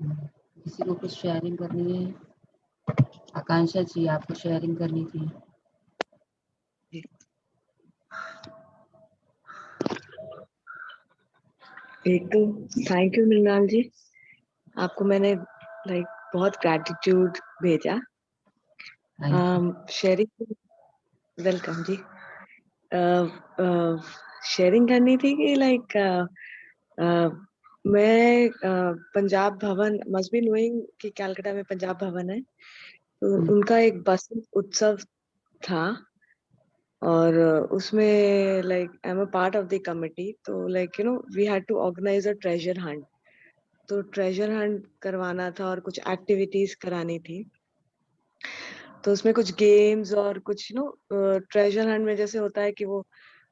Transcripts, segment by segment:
किसी को कुछ शेयरिंग करनी है? आकांक्षा जी, आपको शेयरिंग करनी थी। एक तो थैंक यू मृणाल जी, आपको मैंने बहुत ग्रैटिट्यूड भेजा। शेयरिंग, वेलकम जी। शेयरिंग करनी थी कि मैं पंजाब भवन, मस्ट बी नोइंग कि कलकत्ता में पंजाब भवन है, तो उनका एक बसंत उत्सव था और उसमें I am a part of the committee, तो we had to organise a treasure hunt. तो ट्रेजर हंट करवाना था और कुछ एक्टिविटीज करानी थी। तो उसमें कुछ गेम्स और कुछ ट्रेजर हंट में जैसे होता है कि वो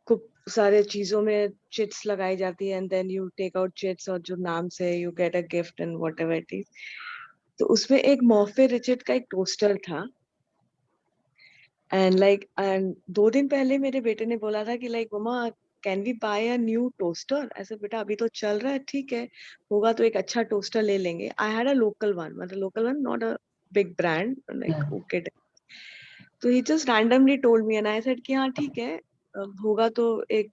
खूब सारे चीजों में चिट्स लगाई जाती है and then you take out chits और जो नाम से you get a gift and whatever it is. तो उसमें एक मॉर्फे रिचर्ड का एक टोस्टर था एंड 2 दिन पहले मेरे बेटे ने बोला था कि मम्मा can we buy a new toaster. ऐसे बेटा अभी तो चल रहा है, ठीक है, होगा तो एक अच्छा टोस्टर ले लेंगे। I had a local one, मतलब local one, not a big brand, okay. तो he just randomly told me and I said कि हाँ ठीक है, होगा तो एक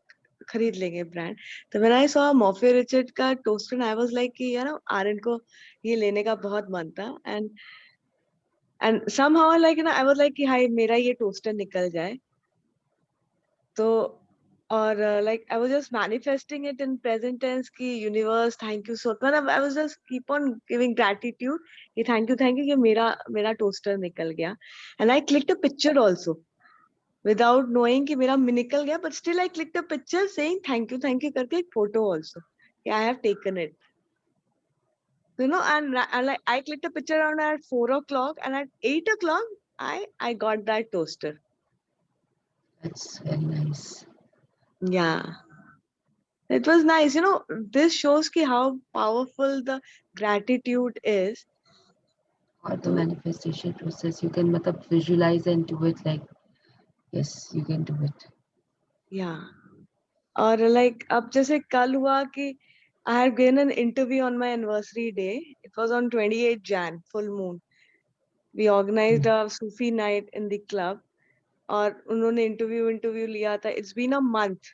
खरीद लेंगे ब्रांड। तो when I saw Morphe Richard का टोस्टर आई वाज लाइक कि आर्यन को ये लेने का बहुत मन था and somehow I was like कि हाय मेरा ये टोस्टर निकल जाए। तो और I was just manifesting it in present tense कि यूनिवर्स थैंक यू सो, मतलब I was just keep on giving gratitude कि थैंक यू कि मेरा टोस्टर निकल गया। And I clicked a picture also without knowing कि मेरा निकल गया, but still I clicked a picture saying thank you करके एक फोटो also कि I have taken it, and I clicked a picture around at 4 o'clock and at 8 o'clock I got that toaster. That's very nice. Yeah, it was nice. This shows ki how powerful the gratitude is. Or the manifestation process, you can मतलब visualize and do it, like yes, you can do it. Yeah. और अब जैसे कल हुआ कि I had given an interview on my anniversary day. It was on 28 Jan, full moon. We organized a Sufi night in the club. और उन्होंने interview लिया था। It's been a month,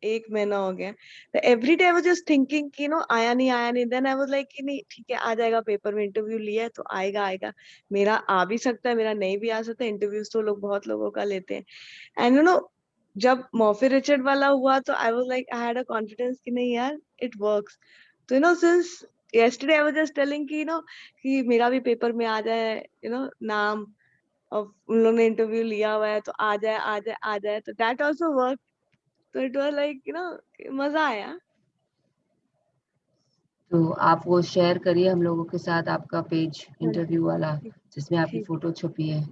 एक महीना हो गया। तो every day I was just thinking कि आया नहीं। देन आई वाज लाइक कि नहीं ठीक है, आ जाएगा, पेपर में इंटरव्यू लिया है तो आएगा। मेरा आ भी सकता है, मेरा नहीं भी आ सकता। इंटरव्यूज तो लोग बहुत लोगों का लेते हैं। एंड जब मॉर्फे रिचर्ड वाला हुआ तो I was like I had a confidence कि नहीं यार इट वर्क्स। तो since yesterday I was just telling कि मेरा भी पेपर में आ जाए, नाम, और उन लोगों ने इंटरव्यू लिया हुआ है तो आ जाए। तो दैट आल्सो वर्क। तो इट वाज लाइक मजा आया। तो आप वो शेयर करिए हम लोगों के साथ, आपका पेज हाँ, इंटरव्यू वाला, जिसमें आपकी ठीक। फोटो छुपी है,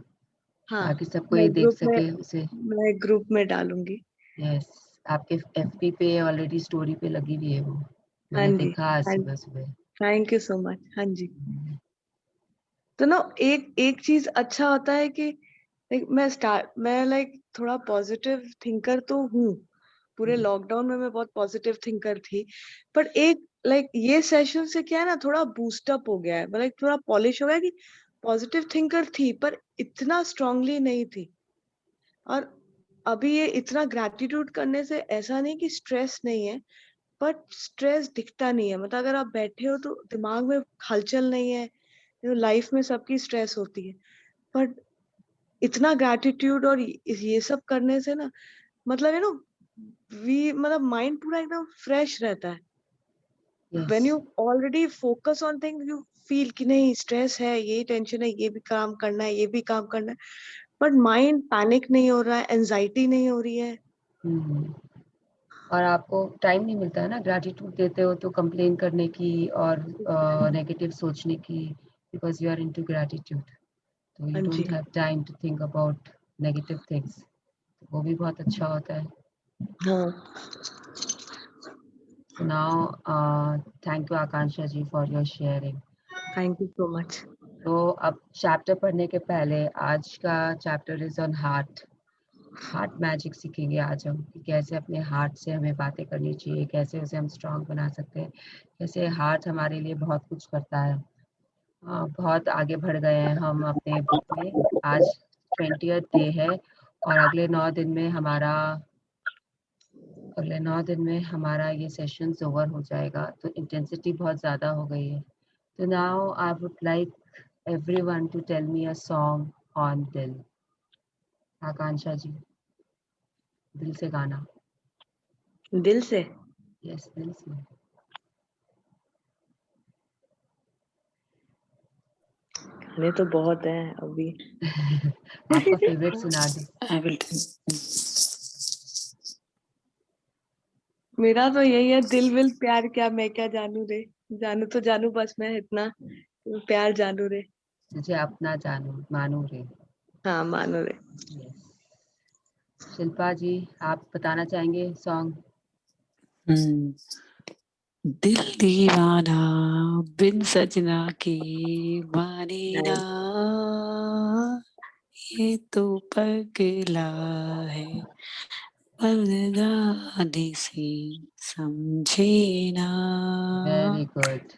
हाँ, ताकि सब कोई देख सके उसे। मैं ग्रुप में डालूंगी। यस, आपके एफपी पे ऑलरेडी स्टोरी पे लगी हुई है वो, हाँ मैंने जी, देखा आज हाँ, सुबह। Thank you so much. हाँ जी। तो एक एक चीज अच्छा होता है कि मैं थोड़ा पॉजिटिव थिंकर तो हूँ। पूरे लॉकडाउन में मैं बहुत पॉजिटिव थिंकर थी, पर एक ये सेशन से क्या है ना, थोड़ा बूस्टअप हो गया है, मतलब थोड़ा पॉलिश हो गया कि पॉजिटिव थिंकर थी पर इतना स्ट्रांगली नहीं थी। और अभी ये इतना ग्रैटिट्यूड करने से ऐसा नहीं कि स्ट्रेस नहीं है, बट स्ट्रेस दिखता नहीं है। मतलब अगर आप बैठे हो तो दिमाग में हलचल नहीं है। लाइफ में सबकी स्ट्रेस होती है, बट इतना ग्रैटिट्यूड और ये सब करने से ना, मतलब मतलब माइंड पूरा एकदम फ्रेश रहता है। When yes, you already focus on thing you feel कि नहीं स्ट्रेस है, ये टेंशन है, ये भी काम करना है, ये भी काम करना है, बट माइंड पैनिक नहीं हो रहा है, एंजाइटी नहीं हो रही है। और आपको टाइम नहीं मिलता है ना ग्रैटिट्यूड देते हो तो कंप्लेन करने की और नेगेटिव सोचने की, because you are into gratitude, तो यू हाँ जी। Don't have time to think about negative things. तो वो भी बहुत अच्छा होता है। हाँ, So now, thank you Akansha ji for your sharing. Thank you so much. तो अब चैप्टर पढ़ने के पहले, आज का chapter is on heart. Heart magic सीखेंगे आज हम कि कैसे अपने हार्ट से हमें बातें करनी चाहिए, कैसे उसे हम स्ट्रांग बना सकते हैं, कैसे हार्ट हमारे लिए बहुत कुछ करता है। बहुत आगे बढ़ गए हैं हम अपने बुक में। आज 20th डे है और अगले 9 दिन में हमारा ये सेशंस ओवर हो जाएगा, तो इंटेंसिटी बहुत ज़्यादा हो गई है। तो now I would like everyone to tell me a song on दिल। आकांक्षा जी, दिल से गाना। दिल से? यस, दिल से। गाने तो बहुत है अभी। आपका फेवरेट सुना दो। I will. मेरा तो यही है, दिल विल प्यार क्या मैं क्या जानू रे, जानू तो जानू बस मैं इतना, प्यार जानू रे। तुझे अपना जानू मानू रे। हाँ मानो रे। यस। शिल्पा जी, आप बताना चाहेंगे सॉन्ग? दिल दीवाना बिन सजना की माने ना, ये तो पगला है पगलाने से समझे ना। Very good.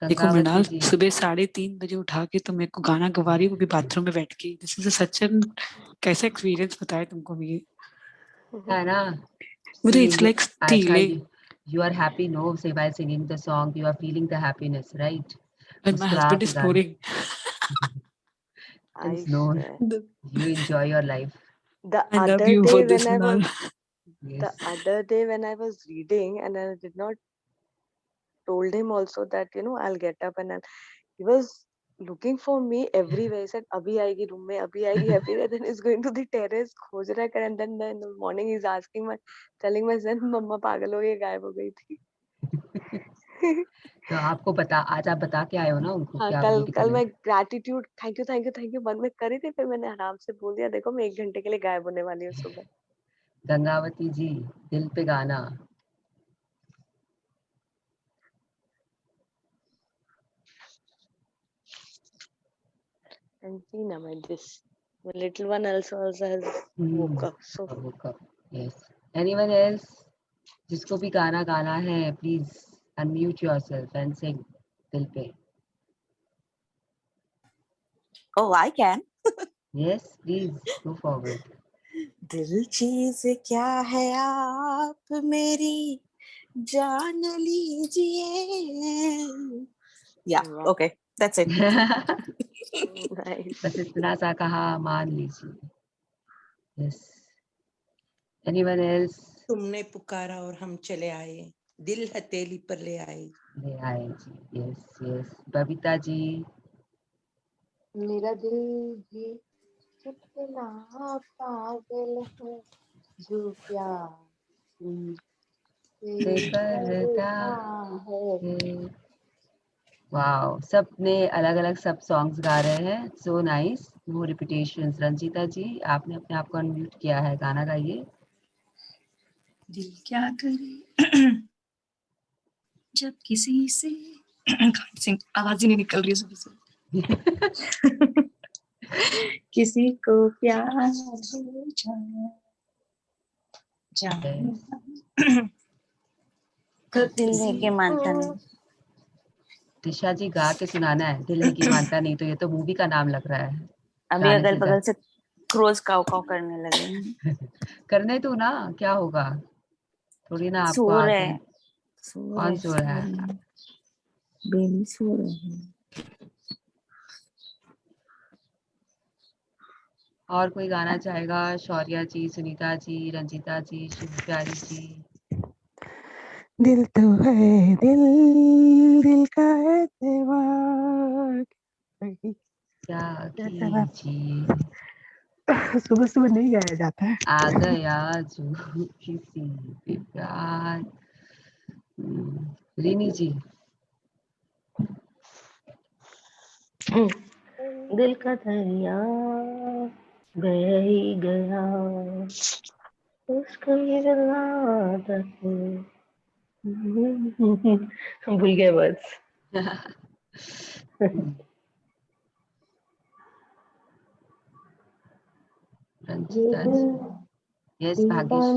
देखो गंगावती मृणाल, जी। सुबह 3:30 बजे उठा के तो मेरे को गाना गवा रही, वो भी बाथरूम में बैठ के। दिस इज सच एन, कैसा एक्सपीरियंस बताया तुमको ये, है ना? मुझे See, इट्स लाइक अच्छा, stealing you are happy, no? Say by singing the song, you are feeling the happiness, right? when my मुस्कुरा husband के is गाना। snoring. I It's known. swear. You enjoy your life. The I love other you for day this, when I Mrinal. was Yes. the other day when I was reading and I did not told him also that I'll get up and he was looking for me everywhere. He said abhi aayegi room mein, abhi aayegi everywhere. Then he's going to the terrace, खोज रहा है, and then in the morning he's asking telling my son, मम्मा पागल हो गई, गायब हो गई थी। तो आपको आज आप बता के आए हो ना उनको हाँ, कि आप कल रीड कल करें? मैं ग्रैटिट्यूड थैंक यू मन में करी थी, फिर मैंने आराम से बोल दिया, देखो मैं 1 घंटे के लिए गायब होने वाली हूँ सुबह। गंगावती जी, दिल पे गाना। And see now my little one also has woke up. So Yes. Anyone else? जिसको भी गाना गाना है, please unmute yourself and sing दिल पे। Oh, I can. Yes, please go forward. दिल चीज क्या है आप मेरी जान लीजिए। Yeah, wow. okay, that's it. Nice. बस इतना सा कहा, मान लीजिए। Yes. Anyone else? तुमने पुकारा और हम चले आए, दिल हथेली पर ले आए। ले आए जी। Yes, yes. बबीता जी। मेरा दिल भी कितना पागल है, जो प्यार से तुमसे करता करता है। है। वाओ, सबने अलग अलग सब सॉन्ग्स गा रहे हैं। So nice, no repetitions. Ranjita ji, आपने अपने आप को अनम्यूट किया है, गाना गाइए। दिल क्या करे जब किसी से आवाज ही नहीं निकल रही है सुबह से। किसी को प्यार हो जाए तो दिल है के मानता नहीं। दिशा जी, गा के सुनाना है। दिल है कि मानता नहीं, तो ये तो मूवी का नाम लग रहा है। अभी गाने अगल से बगल से क्रोज काव काव करने लगे। करने दो ना, क्या होगा? थोड़ी ना आपको सो आते रहे हैं। सो कौन सो रहा है? बेबी सो रहे। और कोई गाना चाहेगा? शौर्या जी, सुनीता जी, रंजीता जी, शुभ प्यारी जी। दिल तो है दिल, दिल का एतबार क्या कीजिए, सुबह सुबह नहीं गाया जाता है। आ गया जो किसी पे प्यार। रीनी जी। दिल का दरिया गया ही गया, उसको ये आदत भूल गए वर्ड्स। ये दिल यस भाग्यश,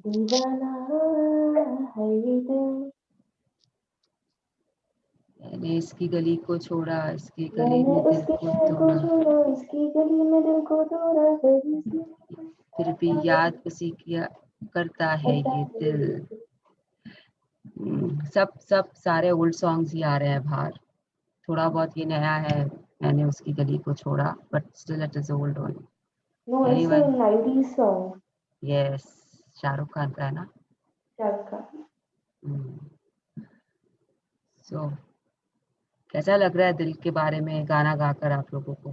दीवाना दीवाना है ये दिल, मैंने इसकी गली को छोड़ा, इसकी गली मैंने में दिल उसके को दिल को तोड़ा, छोड़ा, इसकी गली में दिल को तोड़ा, फिर भी याद उसी किया करता है ये दिल। सब सब सारे ओल्ड सॉन्ग्स ही आ रहे हैं बाहर, थोड़ा बहुत ये नया है, मैंने उसकी गली को छोड़ा, but still it is old one. No it's a anyone, 90s song, yes, Shahrukh Khan का है ना। शाहरुख खान। सो कैसा लग रहा है दिल के बारे में गाना गाकर आप लोगों को?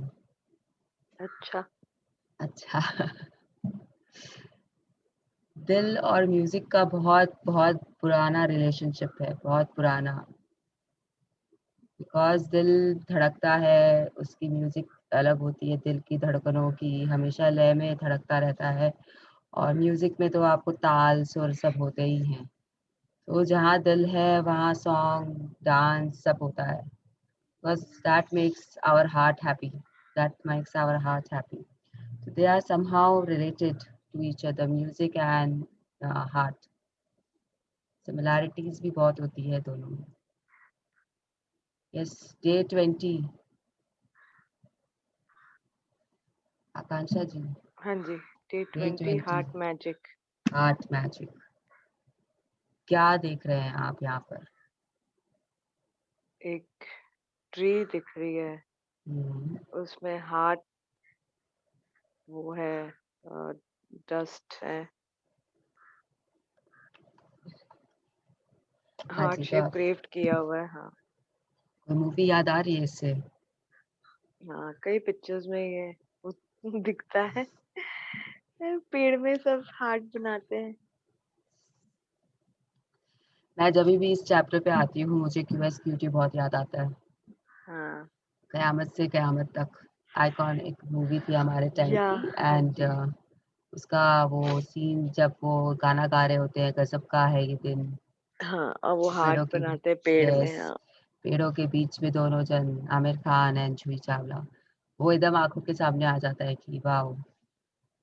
अच्छा। अच्छा। दिल और म्यूजिक का बहुत बहुत पुराना रिलेशनशिप है, बहुत पुराना, बिकॉज दिल धड़कता है, उसकी म्यूजिक अलग होती है, दिल की धड़कनों की हमेशा लय में धड़कता रहता है, और म्यूजिक में तो आपको ताल सुर सब होते ही हैं, तो जहाँ दिल है वहाँ सॉन्ग डांस सब होता है, बस that makes our heart happy, that makes our heart happy. So they are somehow related to each other, music and heart. Similarities भी बहुत होती है दोनों में. Yes, day 20. आकांक्षा जी. हाँ जी, day Day 20 20. Heart magic. Heart magic. क्या देख रहे हैं आप यहाँ पर? एक ट्री दिख रही है, हम्म, उसमें हार्ट वो है, डस्ट है, हार्ट शेप मजेदार. क्रेफ्ट किया हुआ है। हाँ कोई मूवी याद आ रही है इससे? हाँ, कई पिक्चर्स में ये वो दिखता है। पेड़ में सब हार्ट बनाते हैं। मैं जब भी इस चैप्टर पे आती हूँ मुझे क्यूएस क्यूटी बहुत याद आता है, हाँ कयामत से कयामत तक, आइकॉनिक मूवी थी हमारे टाइम या की, हाँ एंड जी, उसका वो सीन जब वो गाना गा रहे होते हैं, गजब का है ये दिन, हाँ, और वो हार्ट पेड़ों के बीच, बनाते हैं पेड़ में। यस, हाँ पेड़ों के बीच में दोनों जन, आमिर खान एंड जूही चावला, वो एकदम आंखों के सामने आ जाता है कि वाओ,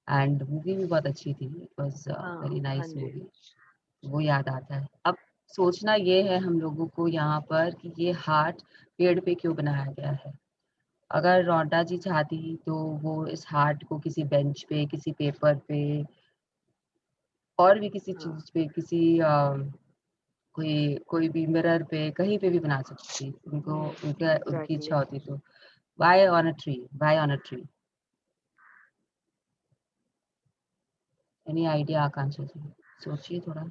एंड मूवी भी बहुत अच्छी थी, इट वाज वेरी हाँ नाइस जी, मूवी, वो याद आता है। अब सोचना ये है हम लोगों को यहाँ पर कि ये हार्ट पेड़ पे क्यों बनाया गया है। अगर रौंटा जी चाहती तो वो इस हार्ट को किसी बेंच पे, किसी पेपर पे, और भी किसी हाँ चीज पे, किसी कोई कोई भी मिरर पे, कहीं पे भी बना सकती थी, उनको उनका उनकी एग्जैक्टली। इच्छा होती तो। Why on a tree, why on a tree, any idea Akanksha ji? सोचिए थोड़ा।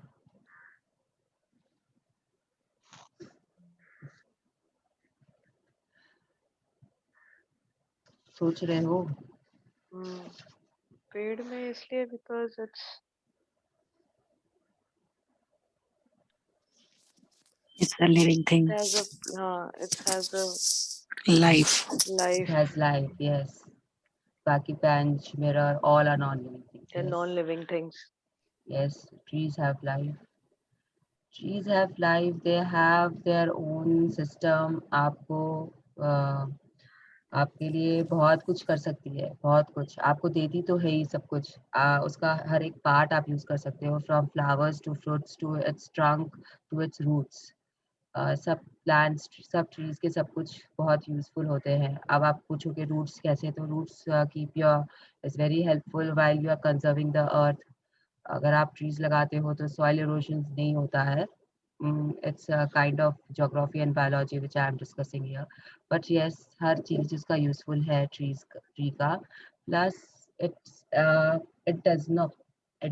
सोच रहे हो? पेड़ में इसलिए because It's a living thing, has a हाँ it's has a life. It life has life, yes, बाकी bench mirror all are non living things, and yes, non living things. Yes, trees have life, trees have life, they have their own system, आपको आपके लिए बहुत कुछ कर सकती है, बहुत कुछ आपको देती तो है ही सब कुछ, उसका हर एक पार्ट आप यूज कर सकते हो, from flowers to fruits to its trunk to its roots, सब प्लांट्स सब ट्रीज के सब कुछ बहुत यूजफुल होते हैं। अब आप पूछोगे रूट्स कैसे, तो roots keep your, is very helpful while you are conserving the earth, अगर आप ट्रीज लगाते हो तो सॉइल इरोशन नहीं होता है। It's a kind of geography and biology which I am discussing here, but yes, हर चीज उसका यूजफुल है ट्री का, plus it's it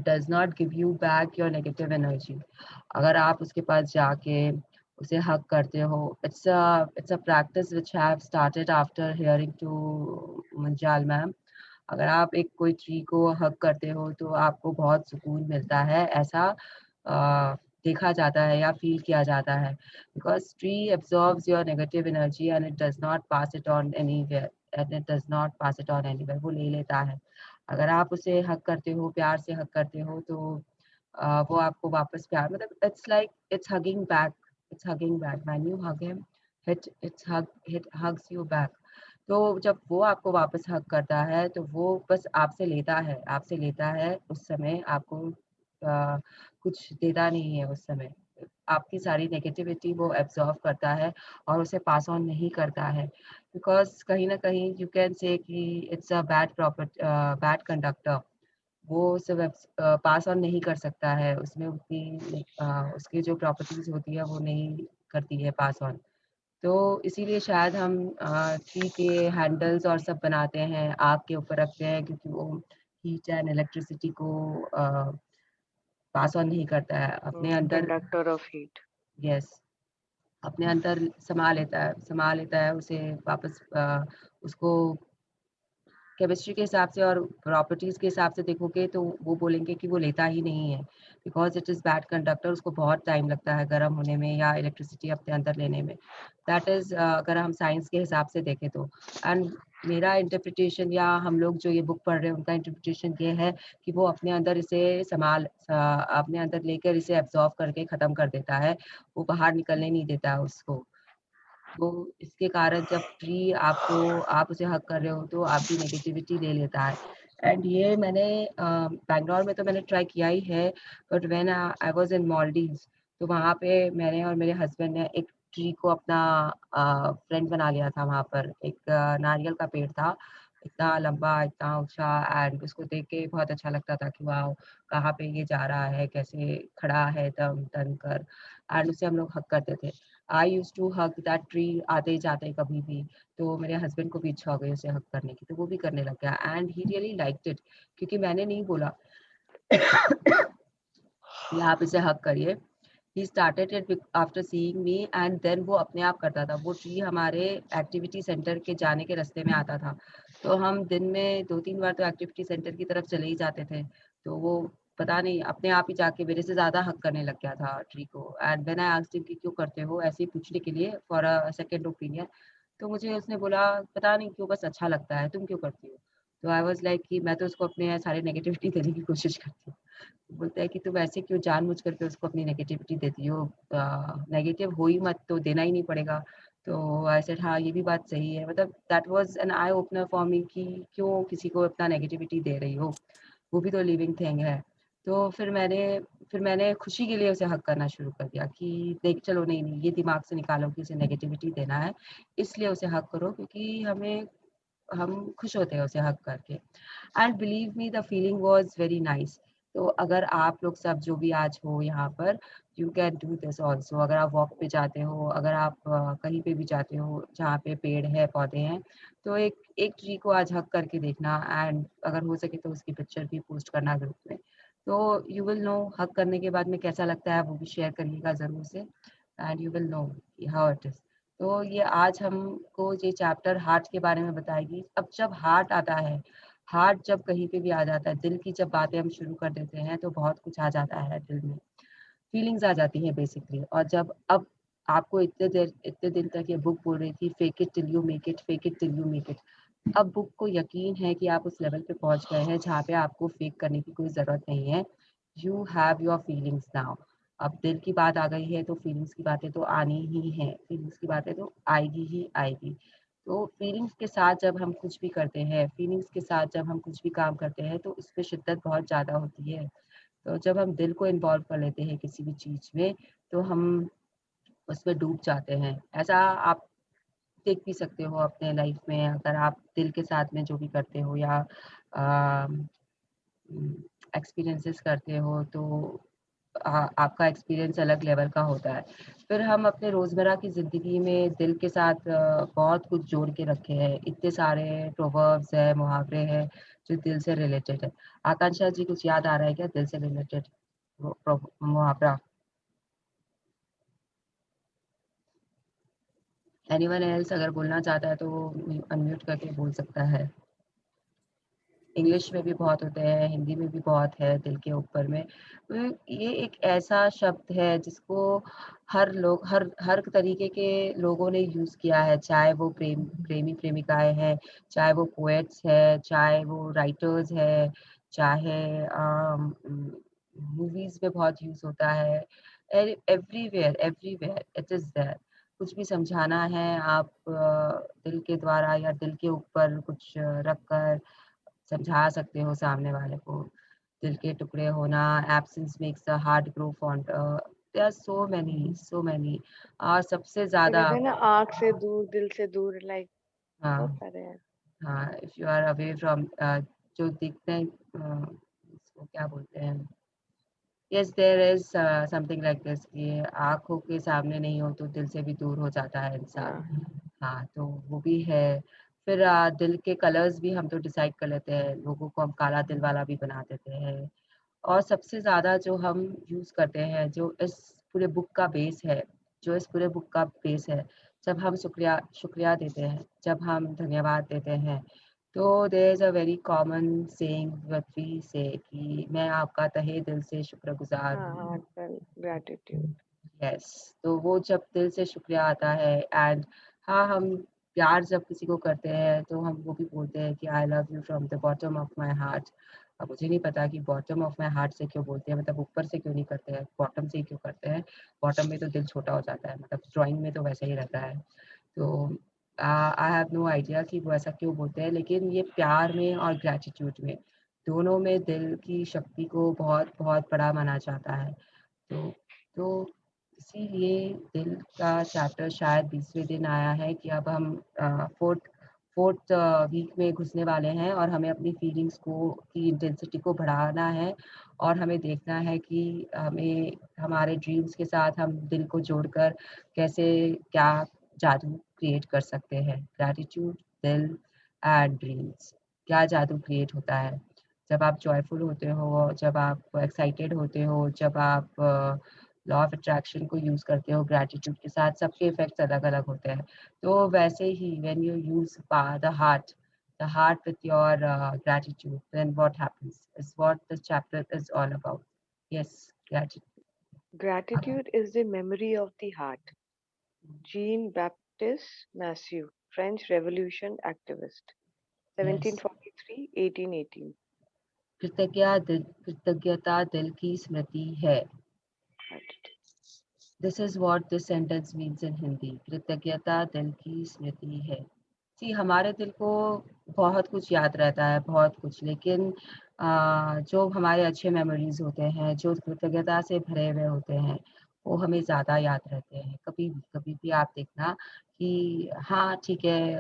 does not give you back your negative energy। अगर आप उसके पास जाके उसे हक करते हो, it's a practice which I have started after hearing to Manjal ma'am. अगर आप एक कोई ट्री को हग करते हो तो आपको बहुत सुकून मिलता है, ऐसा देखा जाता है या फील किया जाता है, because tree absorbs your negative energy and it does not pass it on anywhere, and it does not pass it on anywhere, वो ले लेता है। अगर आप उसे हग करते हो, प्यार से हग करते हो, तो वो आपको वापस प्यार, मतलब it's like it's hugging back, it's hugging back when you hug him, it hugs you back। तो जब वो आपको वापस हग करता है तो वो बस आपसे लेता है, उस समय आपको कुछ देता नहीं है उस समय। आपकी सारी नेगेटिविटी वो एब्ज़ॉर्ब करता है और उसे पास ऑन नहीं करता है। बिकॉज़ कहीं न कहीं यू कैन से कि इट्स अ बैड कंडक्टर। वो सिर्फ़ पास ऑन नहीं कर सकता है, उसमें उसकी जो प्रॉपर्टीज़ होती है वो नहीं करती है पास ऑन। तो इसीलिए शायद हम ट्री के हैंडल्स और सब बनाते हैं, आग के ऊपर रखते हैं क्योंकि वो हीट एंड इलेक्ट्रिसिटी को पास ऑन नहीं करता है। अपने अंदर कंडक्टर ऑफ हीट। यस, अपने अंदर समा लेता है उसे वापस उसको केमिस्ट्री के हिसाब से और प्रॉपर्टीज़ के हिसाब से देखोगे तो वो बोलेंगे कि वो लेता ही नहीं है because it is bad conductor उसको बहुत टाइम लगता है गर्म होने में या इलेक्ट्रिसिटी अपने अंदर लेने में। दैट इज़ अगर हम साइंस के हिसाब से देखें तो। एंड मेरा इंटरप्रिटेशन या हम लोग जो ये बुक पढ़ रहे हैं उनका इंटरप्रिटेशन ये है कि वो अपने अंदर इसे अपने अंदर लेकर इसे एब्ज़ॉर्ब करके ख़त्म कर देता है, वो बाहर निकलने नहीं देता है उसको। तो इसके कारण जब ट्री आप उसे हग कर रहे हो तो आपकी नेगेटिविटी ले लेता है। एंड ये मैंने बैंगलोर में तो मैंने ट्राई किया ही है, but when I was in Maldives तो वहाँ पे मैंने और मेरे हस्बैंड ने एक ट्री को अपना फ्रेंड बना लिया था वहाँ पर। एक नारियल का पेड़ था, इतना लंबा, इतना ऊँचा एंड उसको देख के बहुत अच्छा लगता था कि वाओ! कहाँ पे ये जा रहा है, कैसे खड़ा है दम तन कर एंड उसे हम लोग हग करते थे। I used to hug that tree आते-जाते कभी भी, तो मेरे हस्बैंड को भी इच्छा हो गई उसे हग करने की, तो वो भी करने लग गया and he really liked it क्योंकि मैंने नहीं बोला कि आप इसे हग करिए। He started it after seeing me and then वो अपने आप करता था। वो ट्री हमारे एक्टिविटी सेंटर के जाने के रास्ते में आता था। तो हम दिन में 2-3 बार तो एक्टिविटी सेंटर की तरफ चले ही जाते थे। तो वो पता नहीं अपने आप ही जाके मेरे से ज़्यादा हग करने लग गया था ट्री को and when I asked him कि क्यों करते हो? ऐसे ही पूछने के लिए फॉर अ सेकंड ओपिनियन। तो मुझे उसने बोला पता नहीं क्यों बस अच्छा लगता है, तुम क्यों करती हो? तो आई वाज़ लाइक कि मैं तो उसको अपने सारे नेगेटिविटी देने की कोशिश करती हूँ। बोलता है कि तुम ऐसे क्यों जानबूझ करके उसको अपनी नेगेटिविटी देती हो? नेगेटिव हो ही मत तो देना ही नहीं पड़ेगा। तो आई सेड हाँ, ये भी बात सही है। मतलब that was an eye opener for me कि क्यों किसी को अपना नेगेटिविटी दे रही हो? वो भी तो लिविंग थिंग है। तो फिर मैंने खुशी के लिए उसे हग करना शुरू कर दिया कि देख चलो नहीं, ये दिमाग से निकालो कि उसे नेगेटिविटी देना है, इसलिए उसे हग करो क्योंकि हम खुश होते हैं उसे हग करके। And believe me the feeling was very nice. तो अगर आप लोग सब जो भी आज हो यहाँ पर, you can do this also. अगर आप वॉक पे जाते हो, अगर आप कहीं पे भी जाते हो जहाँ पे पेड़ है, पौधे हैं, तो एक एक ट्री को आज हग करके देखना एंड अगर हो सके तो उसकी पिक्चर भी पोस्ट करना ग्रुप में। तो यू विल नो हग करने के बाद में कैसा लगता है, वो भी शेयर करिएगा ज़रूर से and you will know how it is. तो ये आज हमको ये चैप्टर हार्ट के बारे में बताएगी। अब जब हार्ट जब कहीं पे भी आ जाता है, दिल की जब बातें हम शुरू कर देते हैं, तो बहुत कुछ आ जाता है दिल में। फीलिंग्स आ जाती हैं बेसिकली और जब अब आपको इतने दिन तक ये बुक बोल रही थी fake it till you make it, fake it till you make it. अब बुक को यकीन है कि आप उस लेवल पे पहुँच गए हैं, जहाँ पे आपको फेक करने की कोई ज़रूरत नहीं है। You have your feelings now. अब दिल की बात आ गई है, तो फीलिंग्स की बातें तो आनी ही हैं, फीलिंग्स की बातें तो आएगी ही आएगी। तो फीलिंग्स के साथ जब हम कुछ भी करते हैं, फीलिंग्स के साथ जब हम कुछ भी काम करते हैं, तो उसपे शिद्दत बहुत ज़्यादा होती है। तो जब हम दिल को इन्वॉल्व कर लेते हैं किसी भी चीज़ में, तो हम उसमें डूब जाते हैं। ऐसा आप देख भी सकते हो अपने लाइफ में अगर आप दिल के साथ में जो भी करते हो या एक्सपीरियंसेस करते हो तो आपका एक्सपीरियंस अलग लेवल का होता है। फिर हम अपने रोज़मर्रा की ज़िंदगी में दिल के साथ बहुत कुछ जोड़ के रखे हैं। इतने सारे प्रोवर्ब्स हैं, मुहावरे हैं जो दिल से रिलेटेड है। आकांक्षा जी कुछ याद आ रहा है क्या दिल से रिलेटेड मुहावरा? एनीवन एल्स अगर बोलना चाहता है तो वो अनम्यूट करके बोल सकता है। इंग्लिश में भी बहुत होते हैं, हिंदी में भी बहुत है दिल के ऊपर में। ये एक ऐसा शब्द है जिसको हर लोग हर हर तरीके के लोगों ने यूज़ किया है, चाहे वो प्रेमी-प्रेमिकाएँ हैं, चाहे वो पोएट्स हैं, चाहे वो राइटर्स हैं, चाहे मूवीज़ में बहुत यूज़ होता है। Everywhere everywhere it is there. कुछ भी समझाना है, आप दिल के द्वारा या दिल के ऊपर कुछ रख कर समझा सकते हो सामने वाले को। दिल के टुकड़े होना, absence makes the heart grow fonder, there are so many और सबसे तो ज़्यादा कहते हैं ना, आँख से दूर, दिल से दूर, लाइक बहुत हाँ, सारे हैं। हाँ, if you are away from जो दिखते हैं इसको क्या बोलते हैं? Yes there is something like this कि आँखों के सामने नहीं हो तो दिल से भी दूर हो जाता है इंसान। हाँ, हाँ, तो वो भी है। फिर दिल के कलर्स भी हम तो डिसाइड कर लेते हैं, लोगों को हम काला दिल वाला भी बना देते हैं। और सबसे ज़्यादा जो हम यूज़ करते हैं, जो इस पूरे बुक का बेस है, जब हम शुक्रिया देते हैं, जब हम धन्यवाद देते हैं, तो there is a very common saying what we say कि मैं आपका तहे दिल से शुक्रगुज़ार हाँ, हूँ। Heartfelt gratitude. यस, तो वो जब दिल से शुक्रिया आता है एंड हाँ, हम प्यार जब किसी को करते हैं तो हम वो भी बोलते हैं कि I love you from the bottom of my heart. अब मुझे नहीं पता कि बॉटम ऑफ माय हार्ट से क्यों बोलते हैं, मतलब ऊपर से क्यों नहीं करते हैं, बॉटम से ही क्यों करते हैं? बॉटम में तो दिल छोटा हो जाता है, मतलब ड्राइंग में तो वैसा ही रहता है। तो आई हैव नो आइडिया कि वो ऐसा क्यों बोलते हैं, लेकिन ये प्यार में और ग्रैटिट्यूड में, दोनों में दिल की शक्ति को बहुत बड़ा माना जाता है। तो इसीलिए दिल का चैप्टर शायद 20वें दिन आया है कि अब हम फोर्थ वीक में घुसने वाले हैं और हमें अपनी फीलिंग्स को की इंटेंसिटी को बढ़ाना है और हमें देखना है कि हमें हमारे ड्रीम्स के साथ हम दिल को जोड़कर कैसे क्या जादू क्रिएट कर सकते हैं। ग्रैटिट्यूड, दिल एंड ड्रीम्स, क्या जादू क्रिएट होता है जब आप जॉयफुल होते हो, जब आप एक्साइटेड होते हो, जब आप लॉ ऑफ अट्रैक्शन को यूज़ करते हो ग्रैटिट्यूड के साथ, सबके इफ़ेक्ट्स अलग-अलग होते हैं। तो वैसे ही when you use the heart with your gratitude, then what happens is what this chapter is all about. Yes, gratitude. Gratitude is the memory of the heart. Jean-Baptiste Massieu, French Revolution activist, Yes. 1743-1818. कृतज्ञता दिल की स्मृति है। Gratitude. This is what this sentence means in Hindi. कृतज्ञता दिल की स्मृति है। जी, हमारे दिल को बहुत कुछ याद रहता है, बहुत कुछ, लेकिन जो हमारे अच्छे मेमोरीज़ होते हैं, जो कृतज्ञता से भरे हुए होते हैं, वो हमें ज़्यादा याद रहते हैं। कभी भी आप देखना कि हाँ, ठीक है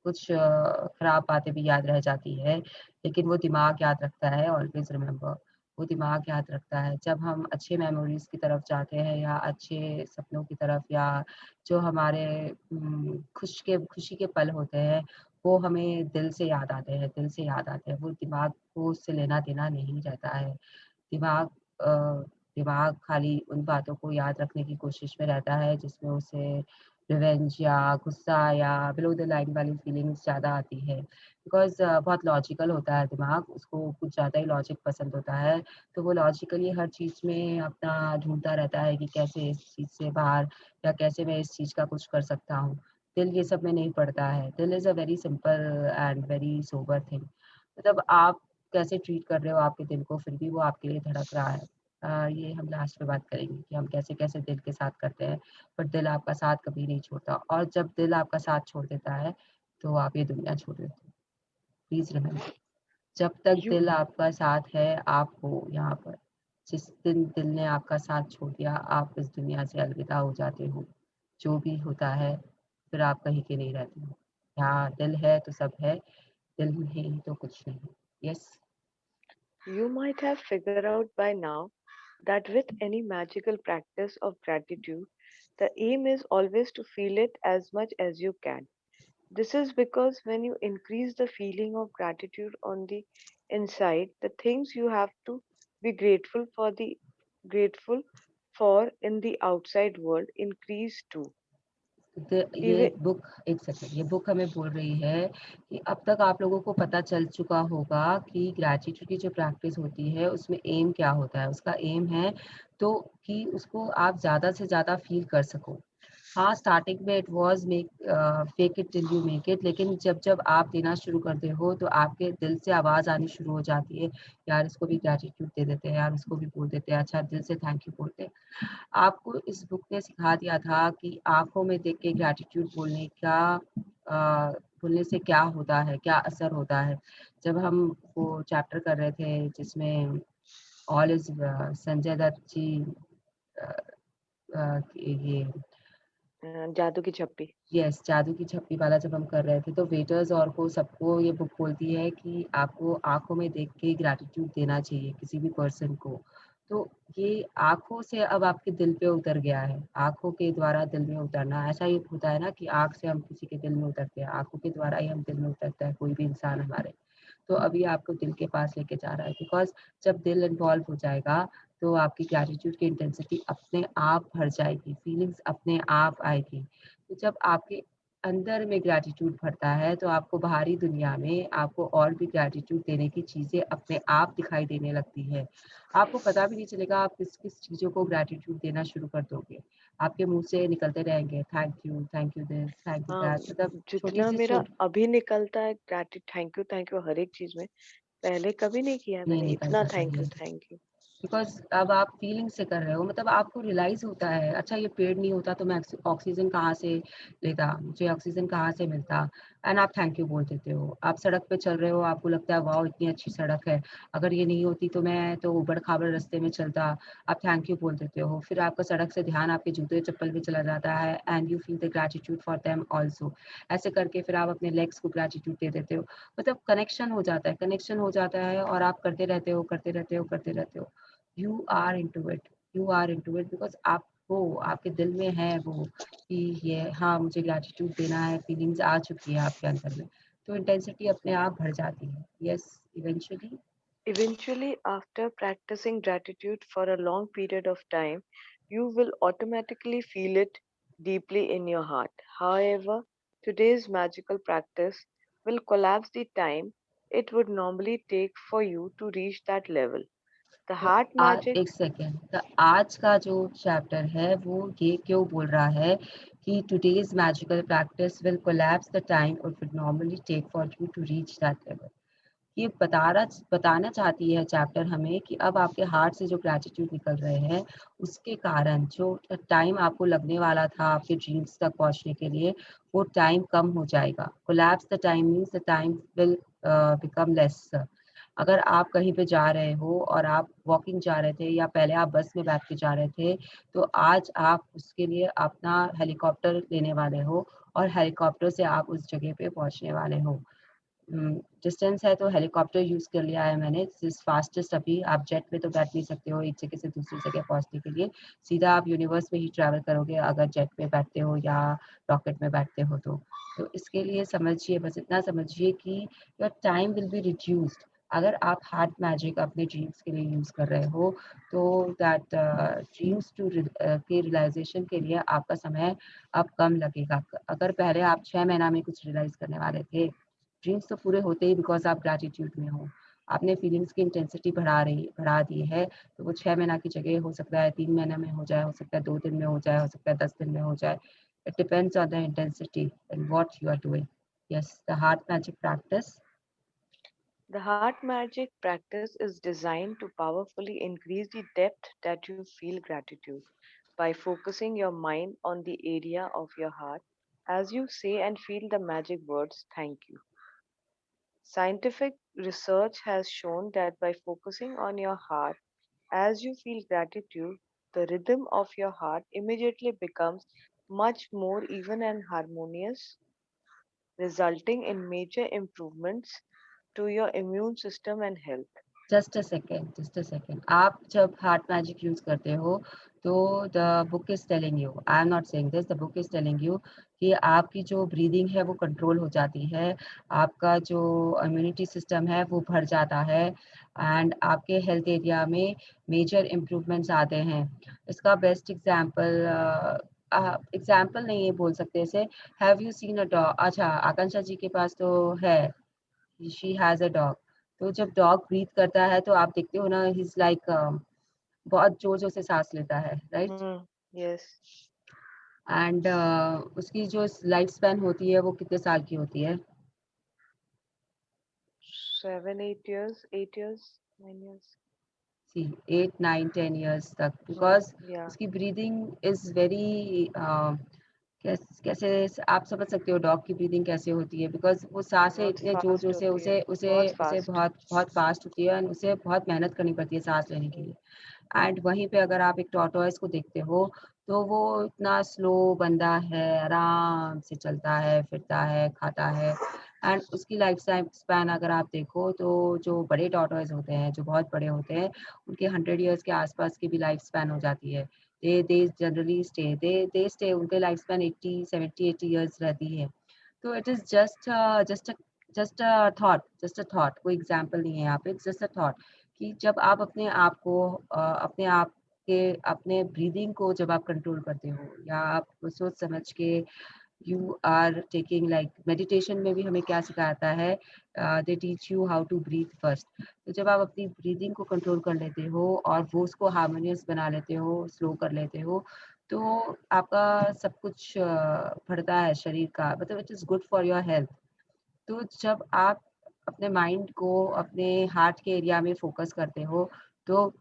कुछ खराब बातें भी याद रह जाती है, लेकिन वो दिमाग याद रखता है, ऑलवेज़ रिमेंबर, वो दिमाग याद रखता है। जब हम अच्छे मेमोरीज़ की तरफ जाते हैं या अच्छे सपनों की तरफ या जो हमारे खुशी के पल होते हैं, वो हमें दिल से याद आते हैं, वो दिमाग को उससे लेना-देना नहीं रहता है। दिमाग अ, दिमाग खाली उन बातों को याद रखने की कोशिश में रहता है जिसमें उसे रिवेंज या गुस्सा या बिलो द लाइन वाली फीलिंग्स ज़्यादा आती है। बिकॉज़ बहुत लॉजिकल होता है दिमाग, उसको कुछ ज़्यादा ही लॉजिक पसंद होता है, तो वो लॉजिकली हर चीज़ में अपना ढूँढता रहता है कि कैसे इस चीज़ से बाहर या कैसे मैं इस चीज़ का कुछ कर सकता हूँ। दिल ये सब में नहीं पड़ता है। दिल is a very simple and very sober thing. मतलब आप कैसे ट्रीट कर रहे हो आपके दिल को, फिर भी वो आपके लिए धड़क रहा है। ये हम लास्ट में बात करेंगे कि हम कैसे-कैसे दिल के साथ करते हैं, पर दिल आपका साथ कभी नहीं छोड़ता और जब दिल आपका साथ छोड़ देता है, तो आप ये दुनिया छोड़ देते हो। प्लीज़ रिमेंबर, जब तक You, दिल आपका साथ है, आप हो यहाँ पर। जिस दिन दिल ने आपका साथ छोड़ दिया, आप इस दुनिया से अलविदा हो जाते हो। जो भी होता है, फिर आप कहीं के नहीं रहते हो। यहाँ दिल है तो सब है, दिल नहीं तो कुछ नहीं। Yes. you might have figured out by now that with any magical practice of gratitude, the aim is always to feel it as much as you can. This is because when you increase the feeling of gratitude on the inside, the things you have to be grateful for in the outside world increase too. ये Even book एक second, ये book हमें बोल रही है कि अब तक आप लोगों को पता चल चुका होगा कि ग्रैटिट्यूड की जो प्रैक्टिस होती है उसमें एम क्या होता है। उसका एम है तो कि उसको आप ज़्यादा से ज़्यादा फ़ील कर सको। हाँ, स्टार्टिंग में it was fake it till you make it, लेकिन जब आप देना शुरू करते हो तो आपके दिल से आवाज़ आनी शुरू हो जाती है, यार इसको भी ग्रैटिट्यूड दे देते हैं, यार उसको भी बोल देते हैं, अच्छा दिल से थैंक यू बोलते हैं। आपको इस बुक ने सिखा दिया था कि आँखों में देख के ग्रैटिट्यूड बोलने से क्या होता है, क्या असर होता है। जब हम वो चैप्टर कर रहे थे जिसमें ऑल इज़ संजय दत्त जी ये जादू की छप्पी। यस, जादू की झप्पी वाला जब हम कर रहे थे, तो वेटर्स और को सबको ये बुक बोलती है कि आपको आँखों में देख के ग्रैटिट्यूड देना चाहिए किसी भी पर्सन को। तो ये आँखों से अब आपके दिल पे उतर गया है, आँखों के द्वारा दिल में उतरना। ऐसा ही होता है ना कि आँख से हम किसी के दिल में उतरते हैं, आँखों के द्वारा ही हम दिल में उतरता है कोई भी इंसान हमारे। तो अभी आपको दिल के पास लेके जा रहा है, बिकॉज़ जब दिल इन्वॉल्व हो जाएगा, तो आपकी ग्रैटिट्यूड की इंटेंसिटी अपने आप बढ़ जाएगी, फीलिंग्स अपने आप आएगी। तो जब आपके अंदर में ग्रैटिट्यूड भरता है, तो आपको बाहरी दुनिया में आपको और भी ग्रैटिट्यूड देने की चीज़ें अपने आप दिखाई देने लगती है। आपको पता भी नहीं चलेगा आप किस-किस चीज़ों को ग्रैटिट्यूड देना शुरू कर दोगे। आपके मुँह से निकलते रहेंगे thank you this, thank you हाँ, दैट, मतलब छोटी जितना सी मेरा अभी निकलता है थैंक यू हर एक चीज में, पहले कभी नहीं किया है नहीं मैंने इतना निकलता चाहिए। Thank you. बिकॉज़ अब आप फीलिंग से कर रहे हो, मतलब आपको रियलाइज़ होता है, अच्छा ये पेड़ नहीं होता तो मैं ऑक्सीजन कहाँ से लेता, मुझे ऑक्सीजन कहाँ से मिलता, एंड आप थैंक यू बोल देते हो। आप सड़क पे चल रहे हो, आपको लगता है वाओ इतनी अच्छी सड़क है, अगर ये नहीं होती तो मैं तो ऊबड़-खाबड़ रास्ते में चलता, आप थैंक यू बोल देते हो। फिर आपका सड़क से ध्यान आपके जूते-चप्पल पे चला जाता है and you feel the gratitude for them also. ऐसे करके फिर आप अपने लेग्स को ग्रैटिट्यूड दे देते हो। मतलब कनेक्शन हो जाता है और आप करते रहते हो, करते रहते हो, करते रहते हो। You are into it because आपको आपके दिल में है वो कि ये हाँ, मुझे ग्रैटिट्यूड देना है, फीलिंग्स आ चुकी है आपके अंदर में, तो इंटेंसिटी अपने आप बढ़ जाती है। Yes, eventually Eventually, after practicing gratitude for a long period of time, you will automatically feel it deeply in your heart. However, today's magical practice will collapse the time it would normally take for you to reach that level. The तो heart magic. एक second, तो आज का जो chapter है वो ये क्यों बोल रहा है कि today's magical practice will collapse the time it would normally take for you to reach that level. ये बताना चाहती है चैप्टर हमें कि अब आपके हार्ट से जो ग्रैटिट्यूड निकल रहे हैं, उसके कारण जो टाइम आपको लगने वाला था आपके ड्रीम्स तक पहुंचने के लिए, वो टाइम कम हो जाएगा। Collapse the time means the time will become less. अगर आप कहीं पे जा रहे हो और आप वॉकिंग जा रहे थे या पहले आप बस में बैठ के जा रहे थे, तो आज आप उसके लिए अपना हेलीकॉप्टर लेने वाले हो और हेलीकॉप्टर से आप उस जगह पे पहुंचने वाले हो। डिस्टेंस है तो हेलीकॉप्टर यूज़ कर लिया है मैंने, दिस इज़ फास्टेस्ट। अभी आप जेट में तो बैठ नहीं सकते हो एक जगह से दूसरी जगह पहुँचने के लिए, सीधा आप यूनिवर्स में ही ट्रैवल करोगे अगर जेट में बैठते हो या रॉकेट में बैठते हो तो। तो इसके लिए समझिए, बस इतना समझिए कि your time will be reduced. अगर आप हार्ट मैजिक अपने ड्रीम्स के लिए यूज़ कर रहे हो, तो दैट ड्रीम्स के रियलाइज़ेशन के लिए आपका समय अब कम लगेगा। अगर पहले आप 6 महीना में कुछ रियलाइज़ करने वाले थे, ड्रीम्स तो पूरे होते ही बिकॉज़ आप ग्रैटिट्यूड में हो। आपने फीलिंग्स की इंटेंसिटी बढ़ा दी है, तो वो 6 महीना की जगह हो सकता है 3 महीने में हो जाए, हो सकता है 2 दिन में हो जाए, हो सकता है 10 दिन में हो जाए। It depends on the intensity and what you are doing. Yes, the heart magic practice. The heart magic practice is designed to powerfully increase the depth that you feel gratitude by focusing your mind on the area of your heart as you say and feel the magic words thank you. Scientific research has shown that by focusing on your heart as you feel gratitude, the rhythm of your heart immediately becomes much more even and harmonious, resulting in major improvements to your immune system and health. Just a second. आप जब heart magic use करते हो, तो the book is telling you, I am not saying this, the book is telling you कि आपकी जो breathing है वो कंट्रोल हो जाती है, आपका जो इम्यूनिटी सिस्टम है वो बढ़ जाता है एंड आपके हेल्थ एरिया में मेजर इम्प्रूवमेंट्स आते हैं। इसका बेस्ट एग्ज़ाम्पल नहीं बोल सकते इसे। Have you seen a dog? अच्छा, आकांक्षा जी के पास तो है, शी हैज़ अ डॉग। तो जब डॉग ब्रीथ करता है तो आप देखते हो ना, ही इज़ लाइक बहुत ज़ोर-ज़ोर से साँस लेता है, राइट? Yes, एंड उसकी जो लाइफ स्पैन होती है वो कितने साल की होती है? 7, 8 years, 8 years, 9 years. सी 8, 9, 10 years तक, बिकॉज Yeah. उसकी ब्रीदिंग इज वेरी कैसे आप समझ सकते हो डॉग की ब्रीदिंग कैसे होती है, बिकॉज वो सांसें बहुत इतने जोर जोर fast से होती है, उसे उसे बहुत उसे fast. बहुत बहुत फास्ट होती है, और उसे बहुत मेहनत करनी पड़ती है सांस लेने के लिए। एंड वहीं पे अगर आप एक टॉर्टोइस को देखते हो तो वो इतना स्लो बंदा है, आराम से चलता है, फिरता है, खाता है। एंड उसकी लाइफ स्पैन अगर आप देखो तो जो बड़े टॉर्टोइस होते हैं, जो बहुत बड़े होते हैं, उनके 100 ईयर्स के आसपास की भी लाइफ स्पैन हो जाती है। दे जनरली स्टे उनके लाइफ स्पैन 80 ईयर्स रहती है। तो it is just a thought, कोई एग्जाम्पल नहीं है यहाँ पे, जस्ट अ थॉट कि जब आप अपने आप को अपने आप के अपने ब्रीदिंग को जब आप कंट्रोल करते हो, या आप सोच समझ के you are taking like meditation में भी हमें क्या सिखाता है, they teach you how to breathe first. तो जब आप अपनी ब्रीदिंग को कंट्रोल कर लेते हो और वो उसको हार्मोनियस बना लेते हो, स्लो कर लेते हो, तो आपका सब कुछ बढ़ता है शरीर का, मतलब it is good for your health. तो जब आप अपने माइंड को अपने हार्ट के एरिया में फोकस करते हो, तो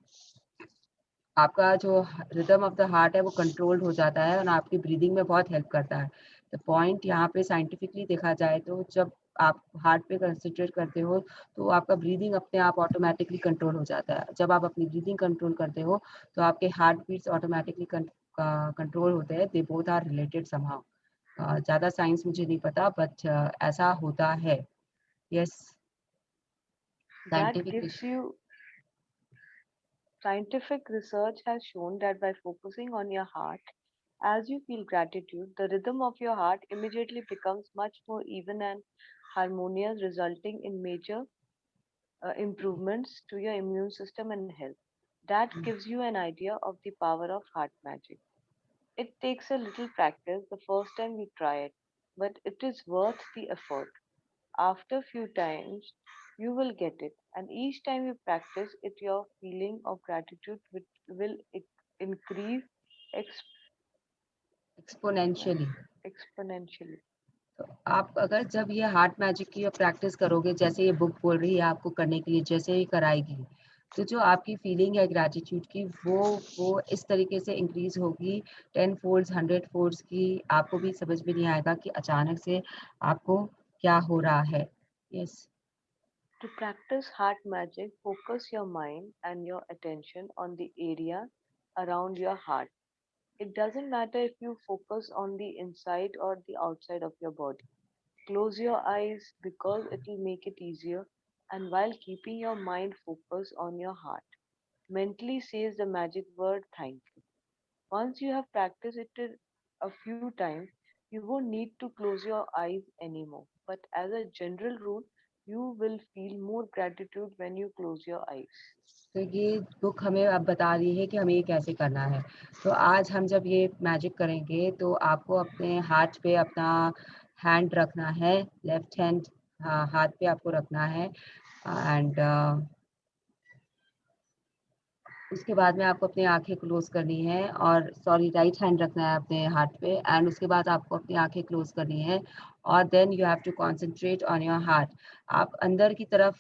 आपका जो रिदम ऑफ द हार्ट है वो कंट्रोल्ड हो जाता है और आपकी ब्रीदिंग में बहुत हेल्प करता है। द पॉइंट यहाँ पे साइंटिफिकली देखा जाए तो जब आप हार्ट पे कंसंट्रेट करते हो तो आपका ब्रीदिंग अपने आप ऑटोमेटिकली कंट्रोल हो जाता है। जब आप अपनी ब्रीदिंग कंट्रोल करते हो तो आपके हार्ट बीट्स ऑटोमेटिकली कंट्रोल होते हैं। They both are related somehow. ज़्यादा साइंस मुझे नहीं पता, बट ऐसा होता है। Yes, That scientifically. gives you Scientific research has shown that by focusing on your heart, as you feel gratitude, the rhythm of your heart immediately becomes much more even and harmonious, resulting in major improvements to your immune system and health. That gives you an idea of the power of heart magic. It takes a little practice the first time you try it, but it is worth the effort. After few times, you will get it, and each time you practice it, your feeling of gratitude will increase exponentially. exponentially. तो आप अगर जब ये heart magic की practice करोगे, जैसे ये book बोल रही है आपको करने के लिए, जैसे ही कराएगी, तो जो आपकी फीलिंग है ग्रैटिट्यूड की, वो इस तरीके से इंक्रीज होगी 10 फोल्ड्स, 100 फोल्ड्स की। आपको भी समझ में नहीं आएगा कि अचानक से आपको क्या हो रहा है। Yes. To practice heart magic, focus your mind and your attention on the area around your heart. It doesn't matter if you focus on the inside or the outside of your body. Close your eyes because it will make it easier, and while keeping your mind focused on your heart, mentally says the magic word thank you. Once you have practiced it a few times, you won't need to close your eyes anymore. But as a general rule, you will feel more gratitude when you close your eyes. तो ये book हमें अब बता रही है कि हमें ये कैसे करना है। तो आज हम जब ये मैजिक करेंगे तो आपको अपने हाथ पे अपना हैंड रखना है, लेफ्ट हैंड हाथ पे आपको रखना है। एंड उसके बाद में आपको अपनी आंखें क्लोज करनी है, और सॉरी राइट हैंड रखना है अपने हाथ पे, एंड उसके बाद आपको अपनी आंखें क्लोज करनी है, और then you have to concentrate on your heart. आप अंदर की तरफ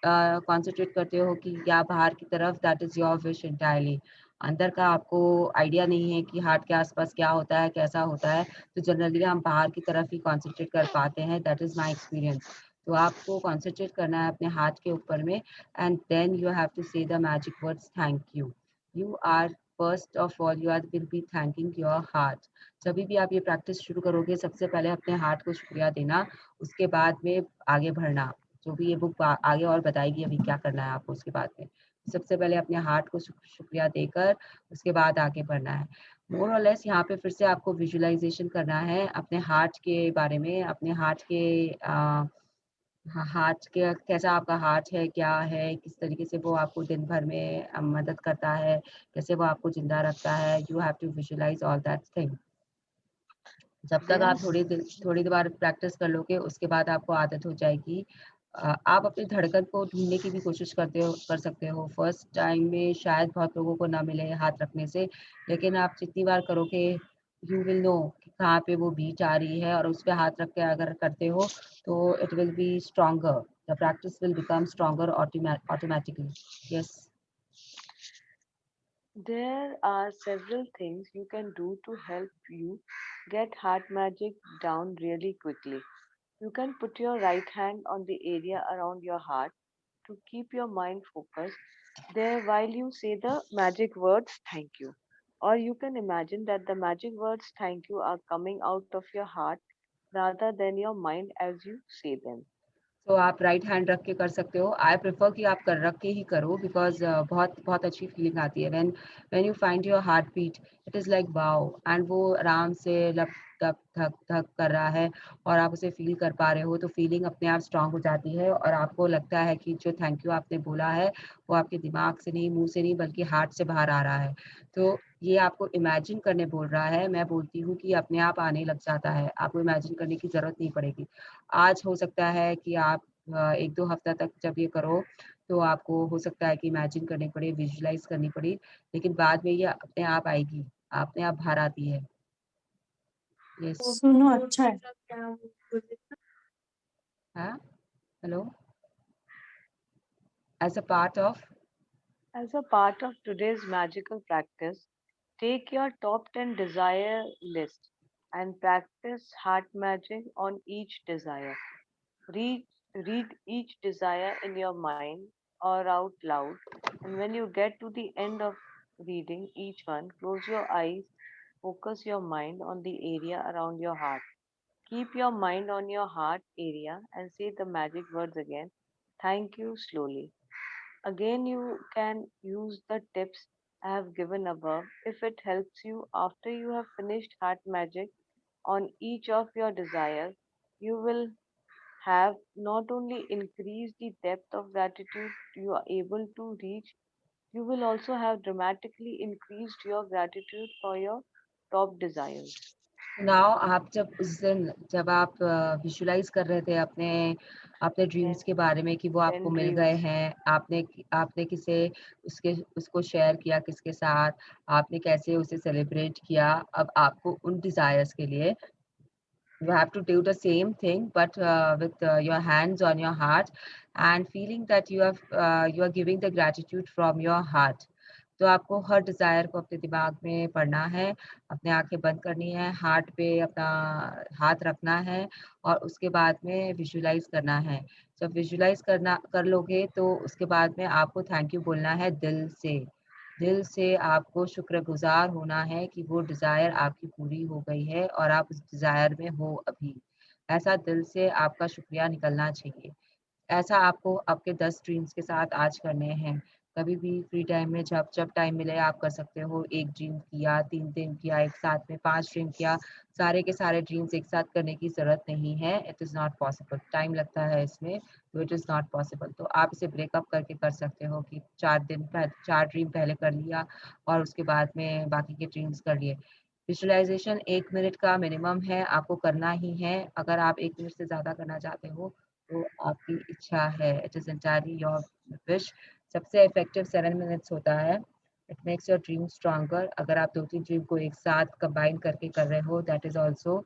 कंसंट्रेट करते हो कि या बाहर की तरफ, that is your wish entirely. अंदर का आपको आइडिया नहीं है कि हार्ट के आसपास क्या होता है, कैसा होता है, तो जनरली हम बाहर की तरफ ही कंसंट्रेट कर पाते हैं। That is my experience. तो आपको कंसंट्रेट करना है अपने हाथ के ऊपर में, and then you have to say the magic words thank you. You are first of all you are will be thanking your heart. जब भी आप ये प्रैक्टिस शुरू करोगे, सबसे पहले अपने हार्ट को शुक्रिया देना, उसके बाद में आगे बढ़ना। जो भी ये बुक आगे और बताएगी अभी क्या करना है आपको उसके बाद में। सबसे पहले अपने हार्ट को शुक्रिया देकर उसके बाद आगे बढ़ना है। मोर और लेस यहाँ पे फिर से आपको विजुअलाइजेशन करना है अपने हार्ट के बारे में, अपने हार्ट के हाँ, हार्ट के कैसा आपका हार्ट है, क्या है, किस तरीके से वो आपको दिन भर में मदद करता है, कैसे वो आपको ज़िंदा रखता है। You have to visualise all that thing. जब तक आप थोड़ी बार प्रैक्टिस कर लोगे, उसके बाद आपको आदत हो जाएगी। आप अपनी धड़कन को ढूँढने की भी कोशिश कर सकते हो। फर्स्ट टाइम में शायद बहुत लोगों को ना मिले हाथ रखने से, लेकिन आप जितनी बार करोगे यू विल नो कि कहाँ पे वो बीट आ रही है, और उस पे हाथ रख के अगर करते हो तो it will be stronger. The practice will become stronger automatically. Yes. There are several things you can do to help you get heart magic down really quickly. You can put your right hand on the area around your heart to keep your mind focused there while you say the magic words thank you. Or you can imagine that the magic words thank you are coming out of your heart rather than your mind as you say them. तो आप right hand रख के कर सकते हो। I prefer कि आप कर रख के ही करो बिकॉज बहुत बहुत अच्छी फीलिंग आती है when you find your heart beat, it is like wow, and वो आराम से लप टप धक धक कर रहा है और आप उसे फील कर पा रहे हो, तो फीलिंग अपने आप स्ट्रांग हो जाती है और आपको लगता है कि जो थैंक यू आपने बोला है वो आपके दिमाग से नहीं, मुंह से नहीं, बल्कि हार्ट से बाहर आ रहा है। तो ये आपको इमेजिन करने बोल रहा है। मैं बोलती हूँ कि अपने आप आने लग जाता है, आपको इमेजिन करने की ज़रूरत नहीं पड़ेगी। आज हो सकता है कि आप 1-2 हफ्ता तक जब ये करो, तो आपको हो सकता है कि इमेजिन करनी पड़े, विजुअलाइज़ करनी पड़े, लेकिन बाद में ये अपने आप आएगी, अपने आप बाहर आती है। यस। सुनो अच्छा है। हाँ, hello? As a part of As a part of today's magical practice, take your top 10 desire list and practice heart magic on each desire. Read each desire in your mind or out loud, and when you get to the end of reading each one, close your eyes, focus your mind on the area around your heart. Keep your mind on your heart area and say the magic words again. Thank you slowly. Again, you can use the tips I have given above if it helps you after you have finished heart magic on each of your desires. You will have not only increased the depth of gratitude you are able to reach, you will also have dramatically increased your gratitude for your top desires. Now आप जब उस दिन जब आप visualise कर रहे थे अपने अपने ड्रीम्स 10, के बारे में कि वो आपको 10 मिल गए dreams. हैं, आपने किसे उसको शेयर किया किसके साथ, आपने कैसे उसे सेलिब्रेट किया, अब आपको उन डिज़ायर्स के लिए you have to do the same thing but with your hands on your heart and feeling that you are giving the gratitude from your heart. तो आपको हर डिज़ायर को अपने दिमाग में पढ़ना है, अपने आँखें बंद करनी है, हार्ट पे अपना हाथ रखना है और उसके बाद में विजुअलाइज़ करना है। जब विजुअलाइज़ करना कर लोगे तो उसके बाद में आपको थैंक यू बोलना है दिल से। दिल से आपको शुक्रगुज़ार होना है कि वो डिज़ायर आपकी पूरी हो गई है और आप उस डिज़ायर में हो अभी। ऐसा दिल से आपका शुक्रिया निकलना चाहिए। ऐसा आपको आपके 10 ड्रीम्स के साथ आज करने हैं। कभी भी फ्री टाइम में जब जब टाइम मिले आप कर सकते हो। 1 ड्रीम किया, 3 ड्रीम किया, एक साथ में 5 ड्रीम किया, सारे के सारे ड्रीम्स एक साथ करने की ज़रूरत नहीं है। It is not possible, time लगता है इसमें, तो इट इज़ नॉट पॉसिबल। तो आप इसे ब्रेकअप करके कर सकते हो कि 4 ड्रीम पहले कर लिया और उसके बाद में बाकी के ड्रीम्स कर लिए। विजुअलाइज़ेशन 1 मिनट का मिनिमम है, आपको करना ही है। अगर आप 1 मिनट से ज़्यादा करना चाहते हो तो आपकी इच्छा है, it is entirely your wish. सबसे इफेक्टिव 7 मिनट्स होता है। It makes your dream stronger. अगर आप 2-3 ड्रीम को एक साथ कंबाइन करके कर रहे हो, that is also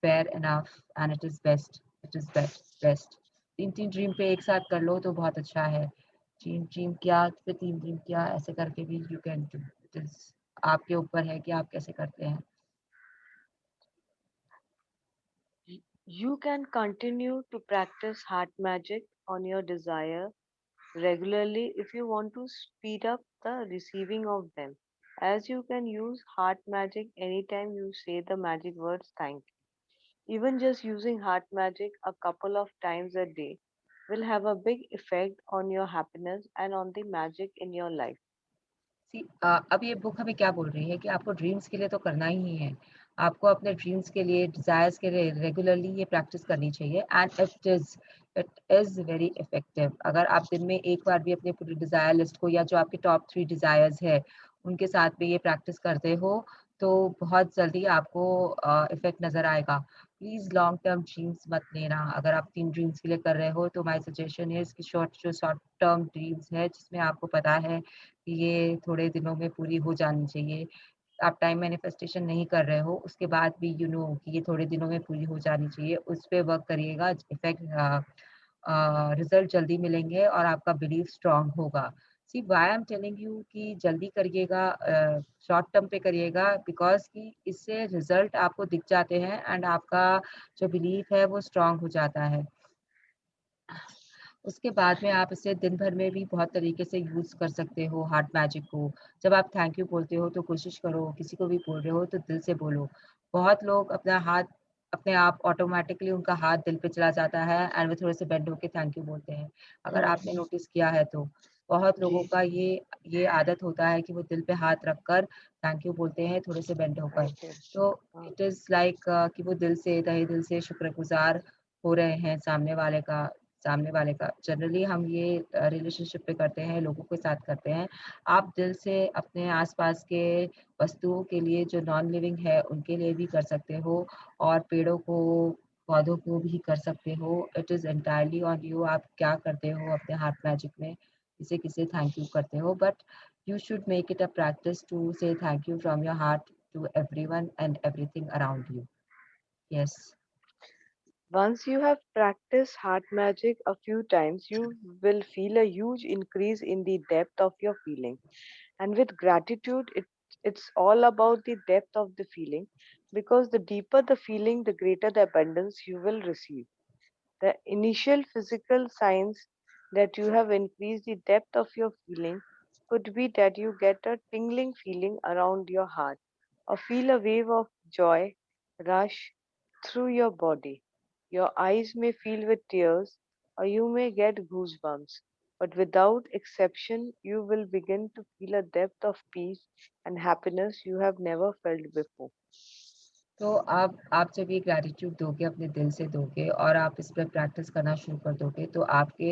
fair enough and it is best, it is best. 3-3 dream पे एक साथ कर लो तो बहुत अच्छा है। 3 ड्रीम किया, फिर 3 ड्रीम किया, ऐसे करके भी you can do. It is आपके ऊपर है कि आप कैसे करते हैं। You can continue to practice heart magic on your desire regularly if you want to speed up the receiving of them, as you can use heart magic anytime you say the magic words thank you. Even just using heart magic a couple of times a day will have a big effect on your happiness and on the magic in your life. अब ये book हमें क्या बोल रही है कि आपको dreams के लिए तो करना ही है। आपको अपने ड्रीम्स के लिए, डिज़ायर्स के लिए रेगुलरली ये प्रैक्टिस करनी चाहिए and it is very effective. अगर आप दिन में एक बार भी अपनी पूरी डिज़ायर लिस्ट को या जो आपके टॉप 3 डिज़ायर्स है, उनके साथ में ये प्रैक्टिस करते हो, तो बहुत जल्दी आपको इफ़ेक्ट नज़र आएगा। प्लीज़ लॉन्ग टर्म ड्रीम्स मत लेना। अगर आप 3 ड्रीम्स के लिए कर रहे हो, तो माय सजेशन इज़ कि शॉर्ट टर्म ड्रीम्स है, जिसमें आपको पता है कि ये थोड़े दिनों में पूरी हो जानी चाहिए। आप टाइम मैनिफेस्टेशन नहीं कर रहे हो, उसके बाद भी यू नो कि ये थोड़े दिनों में पूरी हो जानी चाहिए, उस पे वर्क करिएगा। रिज़ल्ट जल्दी मिलेंगे और आपका बिलीफ स्ट्रॉन्ग होगा। See why I am telling you कि जल्दी करिएगा, शॉर्ट टर्म पे करिएगा, बिकॉज कि इससे रिजल्ट आपको दिख जाते हैं एंड आपका जो बिलीफ है वो स्ट्रांग हो जाता है। उसके बाद में आप इसे दिन भर में भी बहुत तरीके से यूज़ कर सकते हो हार्ट मैजिक को। जब आप थैंक यू बोलते हो तो कोशिश करो, किसी को भी बोल रहे हो तो दिल से बोलो। बहुत लोग अपना हाथ अपने आप ऑटोमेटिकली उनका हाथ दिल पे चला जाता है एंड वो थोड़े से बेंड होके थैंक यू बोलते हैं। अगर आपने नोटिस किया है तो बहुत लोगों जी का ये आदत होता है कि वो दिल पे हाथ रखकर थैंक यू बोलते हैं थोड़े से बेंड होकर। Thank you. तो हाँ इट इज़ लाइक कि वो दिल से तहे दिल से शुक्रगुज़ार हो रहे हैं सामने वाले का। जनरली हम ये रिलेशनशिप पे करते हैं, लोगों के साथ करते हैं। आप दिल से अपने आसपास के वस्तुओं के लिए जो नॉन लिविंग है उनके लिए भी कर सकते हो और पेड़ों को, पौधों को भी कर सकते हो। It is entirely on you, आप क्या करते हो अपने हार्ट मैजिक में, किसे थैंक यू करते हो। But you should make it a practice to say thank you from your heart to everyone and everything around you. Yes. Once you have practiced heart magic a few times, you will feel a huge increase in the depth of your feeling. And with gratitude, it's all about the depth of the feeling, because the deeper the feeling, the greater the abundance you will receive. The initial physical signs that you have increased the depth of your feeling could be that you get a tingling feeling around your heart, or feel a wave of joy rush through your body. Your eyes may fill with tears, or you may get goosebumps, but without exception, you will begin to feel a depth of peace and happiness you have never felt before. तो आप जब ये gratitude दोगे, अपने दिल से दोगे और आप इस पे प्रैक्टिस करना शुरू कर दोगे, तो आपके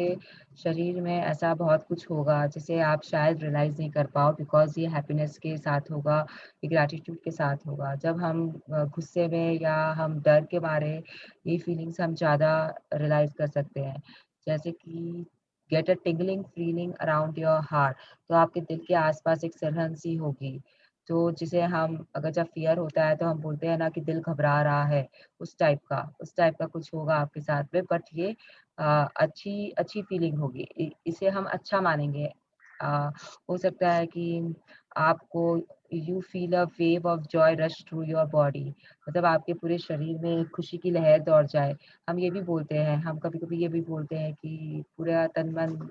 शरीर में ऐसा बहुत कुछ होगा जिसे आप शायद रियलाइज़ नहीं कर पाओ, बिकॉज़ ये हैप्पीनेस के साथ होगा, ये ग्रैटिट्यूड के साथ होगा। जब हम गुस्से में या हम डर के मारे ये फीलिंग्स हम ज़्यादा रियलाइज़ कर सकते हैं। जैसे कि get a tingling feeling around your heart, तो आपके दिल के आस-पास एक सिरहन सी होगी। तो जिसे हम, अगर जब फ़ियर होता है तो हम बोलते हैं ना कि दिल घबरा रहा है, उस टाइप का कुछ होगा आपके साथ में। बट ये अच्छी फ़ीलिंग होगी, इसे हम अच्छा मानेंगे। अ, हो सकता है कि आपको you feel a wave of Joy rush through your body, मतलब आपके पूरे शरीर में खुशी की लहर दौड़ जाए। हम ये भी बोलते हैं, हम कभी-कभी ये भी बोलते हैं कि पूरा तन-मन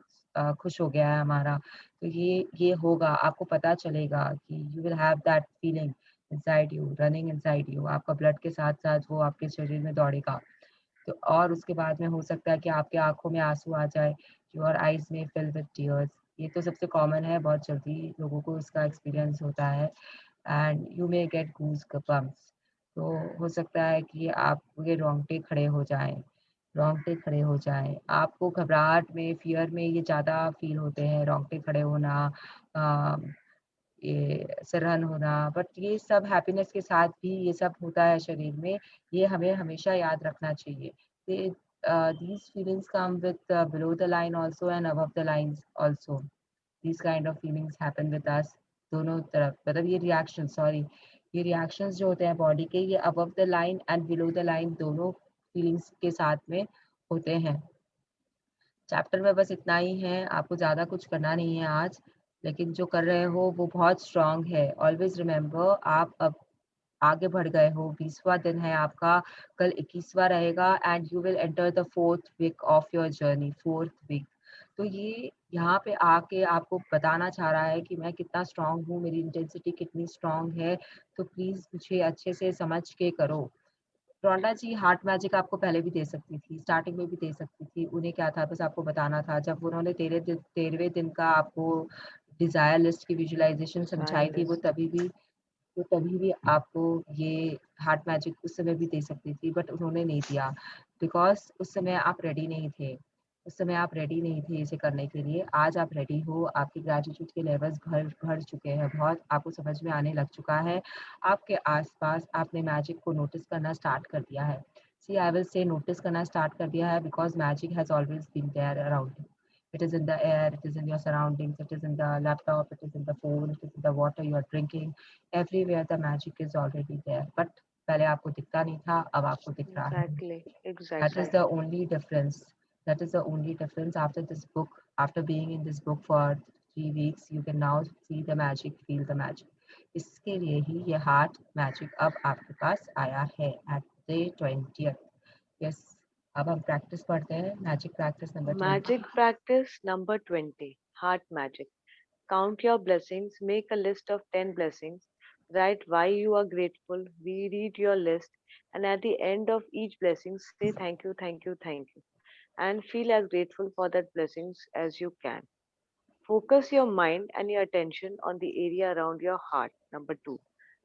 खुश हो गया है हमारा। तो ये होगा, आपको पता चलेगा कि you will have that feeling inside you, running inside you, आपका ब्लड के साथ-साथ वो आपके शरीर में दौड़ेगा। तो और उसके बाद में हो सकता है कि आपकी आँखों में आँसू आ जाए, योर आइज़ में फिल विद टीयर्स। ये तो सबसे कॉमन है, बहुत जल्दी लोगों को इसका एक्सपीरियंस होता है and you may gate goose bumps. तो हो सकता है कि आपके रोंगटे खड़े हो जाएँ। आपको घबराहट में, फ़ियर में ये ज़्यादा फ़ील होते हैं, रोंगटे खड़े होना, अ, ये सिरहन होना, बट ये सब हैप्पीनेस के साथ भी ये सब होता है शरीर में, ये हमें हमेशा याद रखना चाहिए। दे these feelings come with below the line also and above the lines also. These kind of feelings happen with us, दोनों तरफ, मतलब ये रिएक्शंस जो होते हैं बॉडी के, ये above the line and below the line दोनों फीलिंग्स के साथ में होते हैं। चैप्टर में बस इतना ही है, आपको ज़्यादा कुछ करना नहीं है आज, लेकिन जो कर रहे हो वो बहुत स्ट्रॉन्ग है। ऑलवेज़ रिमेंबर, आप अब आगे बढ़ गए हो, 20वां दिन है आपका, कल 21वां रहेगा and you will enter the 4th week of your journey, 4th week. तो ये यहाँ पे आके आपको बताना चाह रहा है कि मैं कितना स्ट्रॉन्ग हूँ, मेरी इंटेंसिटी कितनी स्ट्रॉन्ग है, तो प्लीज़ मुझे अच्छे से समझ के करो। रोंडा जी हार्ट मैजिक आपको पहले भी दे सकती थी, स्टार्टिंग में भी दे सकती थी। उन्हें क्या था, बस आपको बताना था। जब उन्होंने 13वें दिन का आपको डिज़ायर लिस्ट की विजुअलाइज़ेशन समझाई थी, Desire वो तभी भी आपको ये हार्ट मैजिक उस समय भी दे सकती थी, बट उन्होंने नहीं दिया, बिकॉज़ उस समय आप रेडी नहीं थे इसे करने के लिए। आज आप रेडी हो, आपके ग्रैटिट्यूड के लेवल्स बढ़ चुके हैं बहुत, आपको समझ में आने लग चुका है। आपके आस-पास आपने मैजिक को नोटिस करना स्टार्ट कर दिया है। See I will say notice करना स्टार्ट कर दिया है, because magic has always been there around you. It is in the air, it is in your surroundings, it is in the laptop, it is in the phone, it is in the water you are drinking. Everywhere the magic is already there. But पहले आपको दिखता नहीं था, अब आपको दिख रहा है। exactly, That is exactly. the only difference. That is the only difference after this book, after being in this book for 3 weeks you can now see the magic, feel the magic. इसके लिए ही ये heart magic अब आपके पास आया है at day 20th. Yes, अब हम practice पढ़ते हैं, magic practice number 20. Magic practice number 20, heart magic. Count your blessings, make a list of 10 blessings, write why you are grateful, reread your list, and at the end of each blessing, say thank you, thank you, thank you, and feel as grateful for that blessings as you can. Focus your mind and your attention on the area around your heart. Number 2.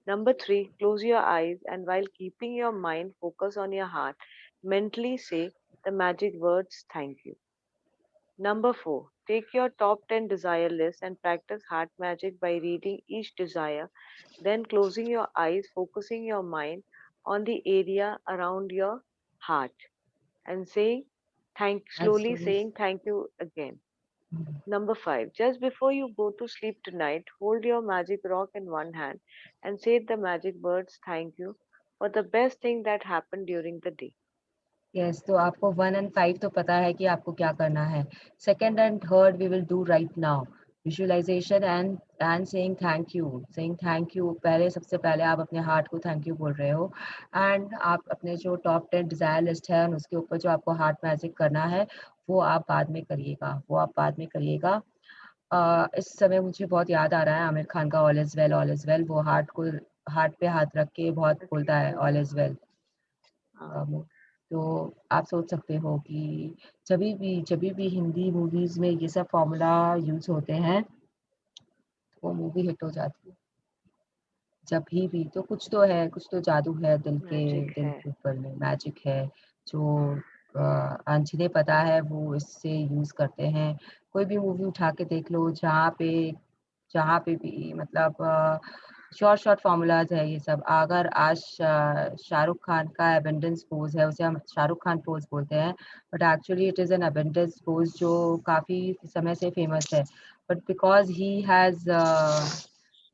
Number 3, close your eyes and while keeping your mind focused on your heart, mentally say the magic words thank you. Number 4, take your top 10 desire list and practice heart magic by reading each desire, then closing your eyes, focusing your mind on the area around your heart and saying slowly Absolutely. saying thank you again. Number 5, just before you go to sleep tonight, hold your magic rock in one hand and say the magic words thank you for the best thing that happened during the day. Yes, तो आपको 1 and 5 तो पता है कि आपको क्या करना है. Second and third we will do right now. Visualization and saying thank you. Saying thank you. पहले सबसे पहले आप अपने हार्ट को थैंक यू बोल रहे हो एंड आप अपने जो टॉप 10 डिजायर लिस्ट है उसके ऊपर जो आपको हार्ट मैजिक करना है वो आप बाद में करिएगा. इस समय मुझे बहुत याद आ रहा है आमिर खान का ऑल इज वेल. वो हार्ट पे हाथ रख के बहुत बोलता है ऑल इज वेल. तो आप सोच सकते हो कि जब भी हिंदी मूवीज में ये सब फॉर्मूला यूज होते हैं तो वो मूवी हिट हो जाती है. जब भी तो कुछ तो जादू है दिल Magic के है. ऊपर में मैजिक है जो जिन्हें पता है वो इससे यूज करते हैं. कोई भी मूवी उठा के देख लो जहाँ पे भी मतलब शॉर्ट फॉर्मूलाज है ये सब. अगर आज शाहरुख खान का एबंडेंस पोज है उसे हम शाहरुख खान पोज बोलते हैं but actually it is an abundance pose जो काफ़ी समय से फेमस है but because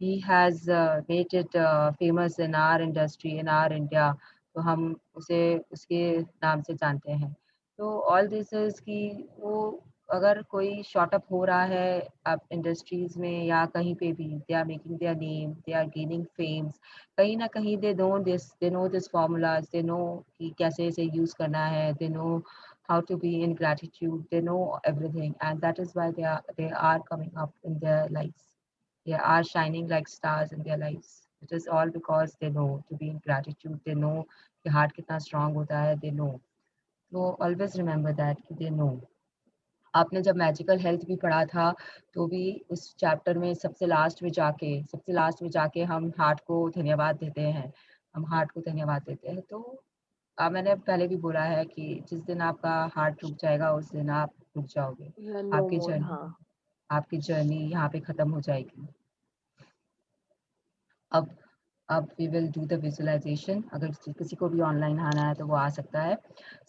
he has made it famous in our industry in our India. तो हम उसे उसके नाम से जानते हैं. तो ऑल दिस इज कि वो अगर कोई शॉर्ट अप हो रहा है आप इंडस्ट्रीज में या कहीं पे भी they are making their name they are gaining fames कहीं ना कहीं they know this formulas they know कि कैसे इसे यूज करना है. They know how to be in gratitude. They know everything and that is why they are coming up in their lives. They are shining like stars in their lives. It is all because they know to be in gratitude. They know कि heart कितना strong होता है. They know. So always remember that कि they know. आपने जब magical health भी पढ़ा था तो भी उस चैप्टर में सबसे लास्ट में जाके हम हार्ट को धन्यवाद देते हैं. तो मैंने पहले भी बोला है कि जिस दिन आपका हार्ट रुक जाएगा उस दिन आप रुक जाओगे. Yeah, no आपकी more. जर्नी हाँ. आपकी जर्नी यहाँ पे खत्म हो जाएगी. अब we will do the visualisation. अगर किसी को भी ऑनलाइन आना है तो वो आ सकता है.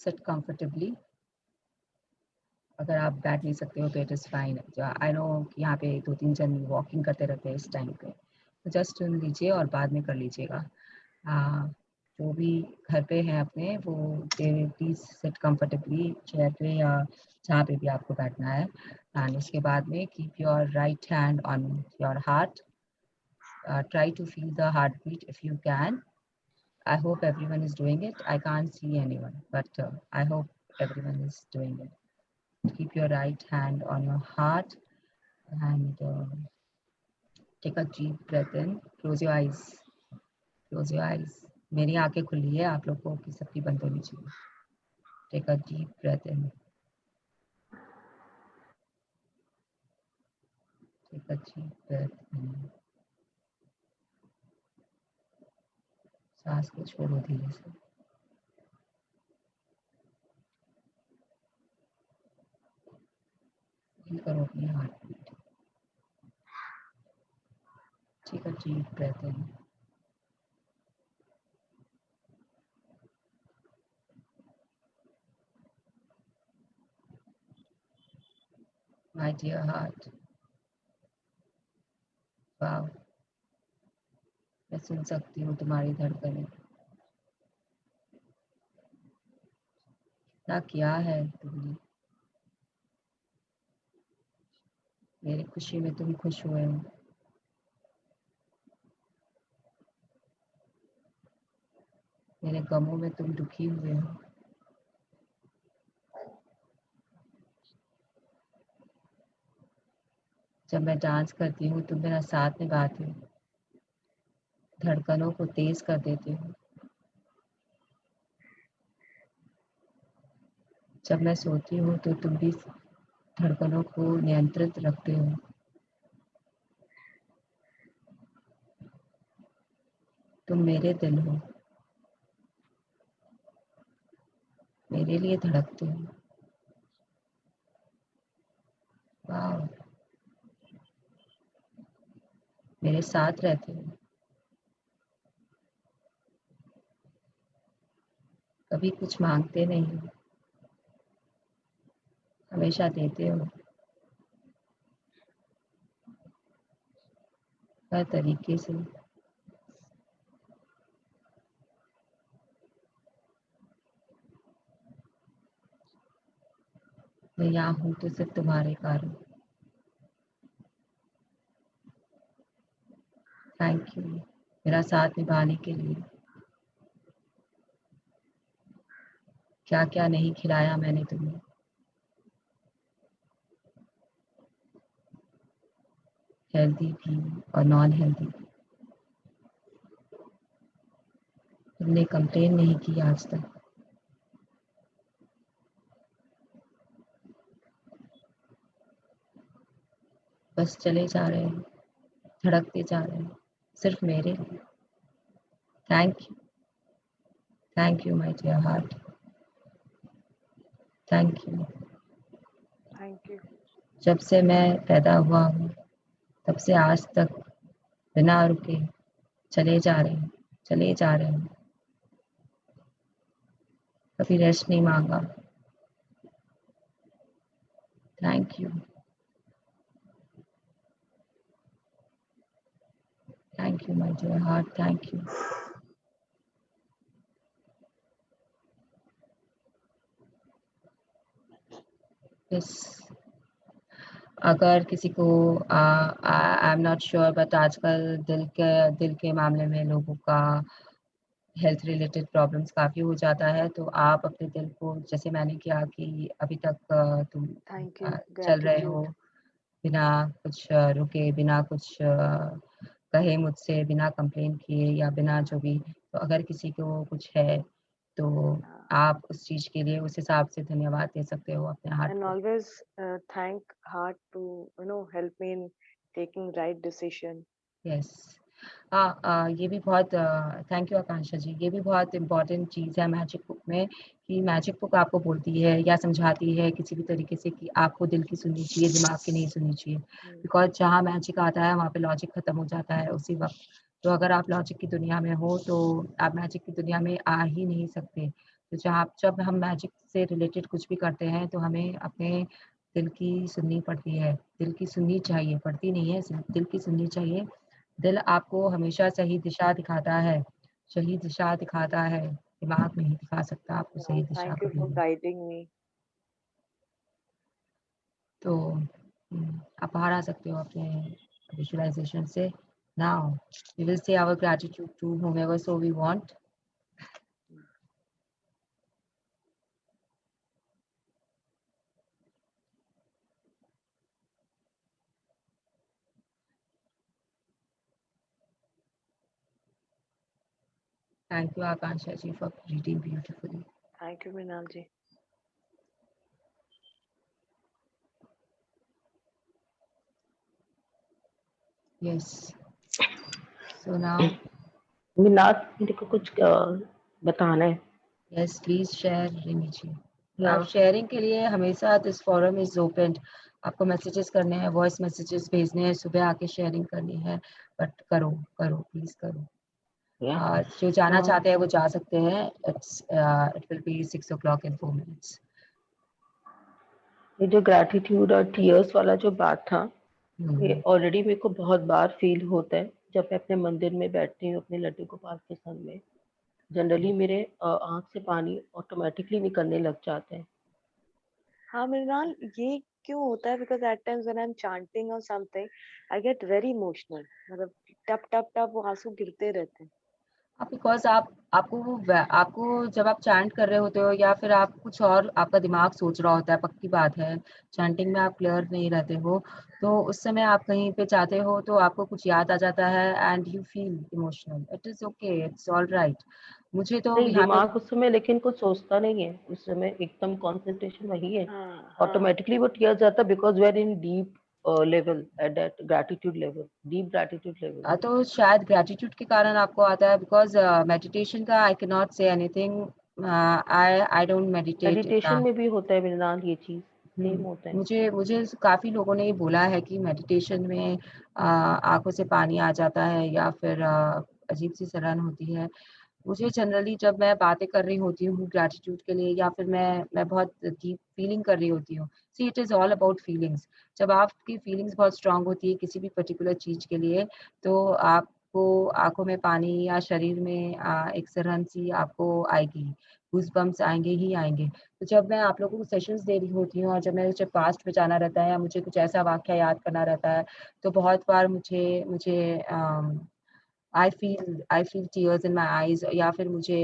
Seat comfortably. अगर आप बैठ नहीं सकते हो तो it is fine. I know कि यहाँ पे 2-3 जन वॉकिंग करते रहते हैं इस टाइम पे तो जस्ट सुन लीजिए और बाद में कर लीजिएगा. जो भी घर पे हैं अपने वो प्लीज सिट कंफर्टेबली चेयर पे या जहाँ पे भी आपको बैठना है. एंड उसके बाद में keep your right hand on your heart. Try to feel the heartbeat if you can. I hope everyone is doing it. I can't see anyone, but I hope everyone is doing it. Keep your right hand on your heart and take a deep breath in. Close your eyes. Close your eyes. मेरी आंखें खुली है आप लोगों की सबकी बंद होनी चाहिए. Take a deep breath in. Take a deep breath in. सांस को छोड़ो धीरे से. फील करो अपनी heart. Take a deep breath in. My dear heart. Wow. मैं सुन सकती हूँ तुम्हारी धड़कनें. क्या किया है तुमने. मेरी खुशी में तुम खुश हुए हो, मेरे गमों में तुम दुखी हुए हो। जब मैं डांस करती हूँ तुम मेरा साथ निभाते हो, धड़कनों को तेज कर देते हो। जब मैं सोती हूँ तो तुम भी धड़कनों को नियंत्रित रखते हो। तुम मेरे दिल हो, मेरे लिए धड़कते हो। वाह, मेरे साथ रहते हो, कभी कुछ मांगते नहीं हो, हमेशा देते हो, हर तरीके से। मैं यहाँ हूँ तो सिर्फ तुम्हारे कारण। थैंक यू मेरा साथ निभाने के लिए। क्या क्या नहीं खिलाया मैंने तुम्हें, हेल्दी भी और नॉन हेल्दी भी। तुमने कंप्लेन नहीं की आज तक। बस चले जा रहे हैं, धड़कते जा रहे हैं, सिर्फ मेरे लिए। Thank you my dear heart, thank you. Thank you. जब से मैं पैदा हुआ हूँ तब से आज तक बिना रुके चले जा रहे हैं, चले जा रहे हैं। कभी रेस्ट नहीं मांगा। Thank you my dear heart, thank you. Yes, अगर किसी को I am not sure but आजकल दिल के मामले में लोगों का हेल्थ रिलेटेड प्रॉब्लम्स काफ़ी हो जाता है, तो आप अपने दिल को, जैसे मैंने किया कि अभी तक तुम थैंक यू। चल रहे हो ग्रैटिट्यूड। बिना कुछ रुके, बिना कुछ कहे मुझसे, बिना कंप्लेन किए या बिना जो भी। तो अगर किसी को कुछ है तो आप उस चीज़ के लिए उस हिसाब से धन्यवाद दे सकते हो अपने हार्ट And को। always thank heart to help me in taking right decision. Yes, ये भी बहुत थैंक यू आकांक्षा जी, ये भी बहुत इम्पोर्टेंट चीज़ है मैजिक बुक में, कि मैजिक बुक आपको बोलती है या समझाती है किसी भी तरीके से कि आपको दिल की सुननी चाहिए, दिमाग की नहीं सुननी चाहिए। बिकॉज़ जहाँ मैजिक आता है वहाँ पे लॉजिक ख़त्म हो जाता है उसी वक़्त। तो अगर आप लॉजिक की दुनिया में हो तो आप मैजिक की दुनिया में आ ही नहीं सकते। तो जब हम मैजिक से रिलेटेड कुछ भी करते हैं तो हमें अपने दिल की सुननी पड़ती है, दिल की सुननी चाहिए, पड़ती नहीं है, दिल की सुननी चाहिए। दिल आपको हमेशा सही दिशा दिखाता है, सही दिशा दिखाता है, दिमाग नहीं दिखा सकता आपको सही दिशा Thank you कभी for भी। guiding me. तो आप बाहर आ सकते हो अपने विजुअलाइज़ेशन से। Now we will say our gratitude to whomever so we want. Thank you Akansha ji for reading beautifully. Thank you, Mrinal ji. Yes. So now मिनात मेरे को कुछ बताना है। yes please share रिमी जी। आप शेयरिंग के लिए हमेशा दिस फोरम इज ओपन। आपको मैसेजेस करने हैं, वॉइस मैसेजेस भेजने हैं, सुबह आके शेयरिंग करनी है, बट करो प्लीज करो। जो जाना चाहते हैं वो जा सकते हैं। It will be 6 o'clock in 4 minutes. ये जो ग्रैटिट्यूड और टीयर्स वाला जो बात था, ये ऑलरेडी मेरे को बहुत बार फील होता है जब मैं अपने मंदिर में बैठती हूँ अपने लड्डू गोपाल के संग में। जनरली मेरे आंख से पानी ऑटोमेटिकली निकलने लग जाता है। हाँ मृणाल, ये क्यों होता है? Because at times when I am chanting or something I get very emotional, मतलब टप टप टप वो आंसू गिरते रहते हैं। बिकॉज आपको जब आप चैंट कर रहे होते हो या फिर आप कुछ और आपका दिमाग सोच रहा होता है, पक्की बात है चैंटिंग में आप क्लियर नहीं रहते हो, तो उस समय आप कहीं पे जाते हो तो आपको कुछ याद आ जाता है and you feel emotional. It is okay, it's all right. मुझे तो नहीं यहाँ पे दिमाग उस समय लेकिन कुछ सोचता नहीं है, उस समय एकदम कंसंट्रेशन वही है, हाँ, ऑटोमेटिकली वो टीयर्स आता because we are in deep level at that gratitude level, deep gratitude level. तो शायद ग्रेटिट्यूड के कारण आपको आता है, बिकॉज मेडिटेशन का I can not say anything. I don't meditate meditation इतना। में भी होता है मृणाल ये चीज, सेम होता है। मुझे मुझे काफी लोगों ने ये बोला है कि मेडिटेशन में आंखों से पानी आ जाता है या फिर अजीब सी सलन होती है। मुझे जनरली जब मैं बातें कर रही होती हूँ ग्रैटिट्यूड के लिए या फिर मैं बहुत डीप फीलिंग कर रही होती हूँ, see it is all about feelings. जब आपकी फीलिंग्स बहुत स्ट्रांग होती है किसी भी पर्टिकुलर चीज़ के लिए, तो आपको आंखों में पानी या शरीर में एक सरहन सी आपको आएगी, गूज़बम्प्स आएंगे ही आएंगे। तो जब मैं आप लोगों को सेशंस दे रही होती हूँ और जब मुझे पास्ट में जाना रहता है या मुझे कुछ ऐसा वाक़या याद करना रहता है, तो बहुत बार मुझे मुझे I feel tears in my eyes, या फिर मुझे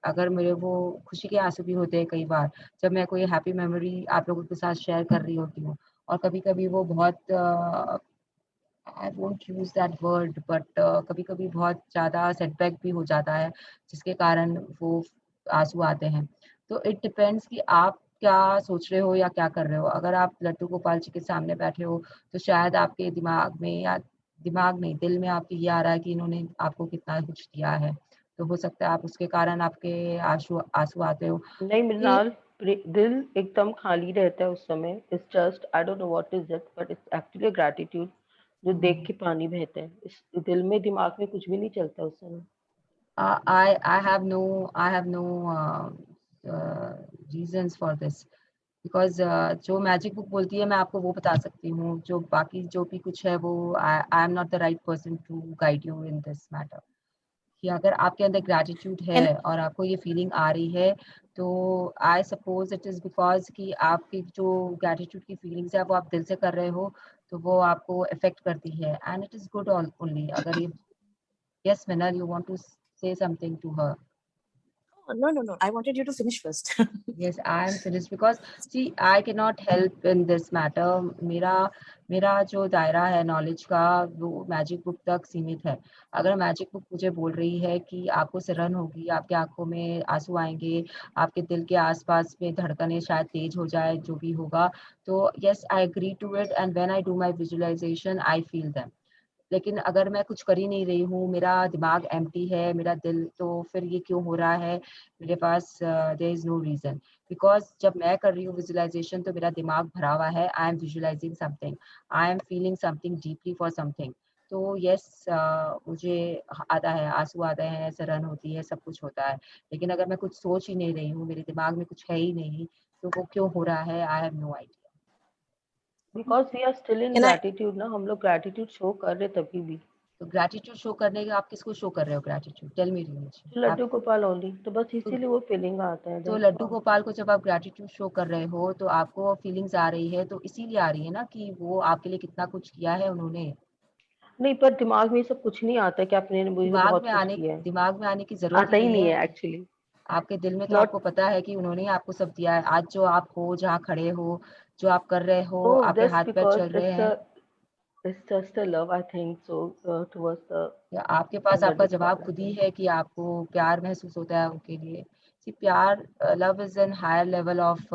अगर मेरे वो खुशी के आँसू भी होते हैं कई बार, जब मैं कोई हैप्पी मेमोरी आप लोगों के साथ शेयर कर रही होती हूँ। और कभी-कभी वो बहुत I won't use that word, but कभी-कभी बहुत ज़्यादा सेटबैक भी हो जाता है, जिसके कारण वो आँसू आते हैं। तो इट डिपेंड्स कि आप क्या सोच रहे हो या क्या कर रहे हो। अगर आप लड्डू गोपाल जी के सामने बैठे हो, तो शायद आपके दिमाग में या दिमाग नहीं, दिल में आपके ये आ रहा है कि इन्होंने आपको कितना कुछ दिया है। तो हो सकता है आप उसके कारण आपके आँसू आँसू आते हो। नहीं ये मृणाल, दिल एकदम खाली रहता है उस समय, it's just I don't know what is it but it's actually gratitude जो देख के पानी बहता है। इस दिल में दिमाग में कुछ भी नहीं चलता उस समय। I have no reasons for this. Because जो मैजिक बुक बोलती है मैं आपको वो बता सकती हूँ, जो बाकी जो भी कुछ है वो I am not the right person to guide you in this matter. कि अगर आपके अंदर ग्रैटिट्यूड है And और आपको ये फीलिंग आ रही है, तो I suppose it is because कि आपकी जो ग्रैटिट्यूड की फीलिंग्स है वो आप दिल से कर रहे हो, तो वो आपको इफेक्ट करती है and it is good only. अगर ये yes Minal you want to say something to her. no, I wanted you to finish first. Yes, I am finished because see, I cannot help in this matter. मेरा मेरा जो दायरा है knowledge का वो magic book तक सीमित है। अगर मैजिक बुक मुझे बोल रही है कि आपको सिरहन होगी, आपकी आंखों में आंसू आएंगे, आपके दिल के आसपास में धड़कनें शायद तेज हो जाए, जो भी होगा, तो yes, I agree to it and when I do my visualization, I feel them. लेकिन अगर मैं कुछ कर ही नहीं रही हूँ, मेरा दिमाग एम्प्टी है, मेरा दिल, तो फिर ये क्यों हो रहा है मेरे पास? There is no reason. Because जब मैं कर रही हूँ विजुअलाइजेशन तो मेरा दिमाग भरा हुआ है, I M visualising something, I am feeling something deeply for something. तो यस, मुझे आता है, आंसू आते हैं, सरहन होती है, सब कुछ होता है। लेकिन अगर मैं कुछ सोच ही नहीं रही हूँ, मेरे दिमाग में कुछ है ही नहीं, तो वो क्यों हो रहा है, I have no idea. Because we are still in Can I? Gratitude ना, हम लोग ग्रैटिट्यूड शो कर रहे तभी भी। तो ग्रैटिट्यूड शो करने का आप किसको शो कर रहे हो ग्रैटिट्यूड? टेल मी मुझे तो आप। लड्डू गोपाल ओनली, तो बस तो इसीलिए वो फीलिंग आता है, तो दैट्स लड्डू ऑल। गोपाल को जब आप ग्रैटिट्यूड शो कर रहे हो तो आपको फीलिंग्स आ रही है, तो इसीलिए आ रही है ना कि वो आपके लिए कितना कुछ किया है उन्होंने। नहीं पर दिमाग में ये सब कुछ नहीं आता कि आपने मुझे बहुत कुछ किया है, दिमाग में आने की जरूरत ही आता ही नहीं नहीं है। है एक्चुअली। आपके दिल में तो नॉट आपको पता है कि उन्होंने ही आपको सब दिया है। आज जो आप हो, जहाँ खड़े हो, जो आप कर रहे हो, नो, आपके जस्ट हाथ पैर बिकॉज चल रहे हैं, it's just a love I think so towards the या आपके पास आपका लड्डू जवाब गोपाल I खुद ही think। है कि आपको प्यार महसूस होता है उनके लिए। सी प्यार, love is an higher level of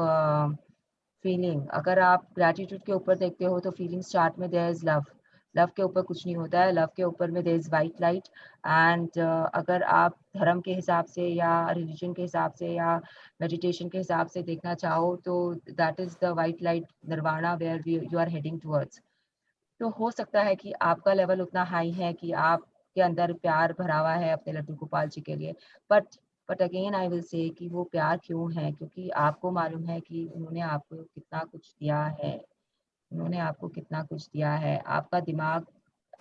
feeling. अगर आप ग्रैटिट्यूड के ऊपर देखते हो तो फीलिंग्स चार्ट में देयर इज लव। लव के ऊपर कुछ नहीं होता है, लव के ऊपर में there is white light. And अगर आप धर्म के हिसाब से या रिलीजन के हिसाब से या मेडिटेशन के हिसाब से देखना चाहो, तो that is the white light nirvana where you are heading towards. तो हो सकता है कि आपका लेवल उतना हाई है कि आपके अंदर प्यार भरा हुआ है अपने लड्डू गोपाल जी के लिए। But but again I will से कि वो प्यार क्यों है, क्योंकि आपको मालूम है कि उन्होंने आपको कितना कुछ दिया है। उन्होंने आपको कितना कुछ दिया है। आपका दिमाग